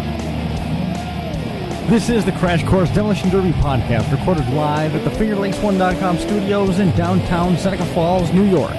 This is the Crash Course Demolition Derby podcast, recorded live at the FingerLakes1.com studios in downtown Seneca Falls, New York.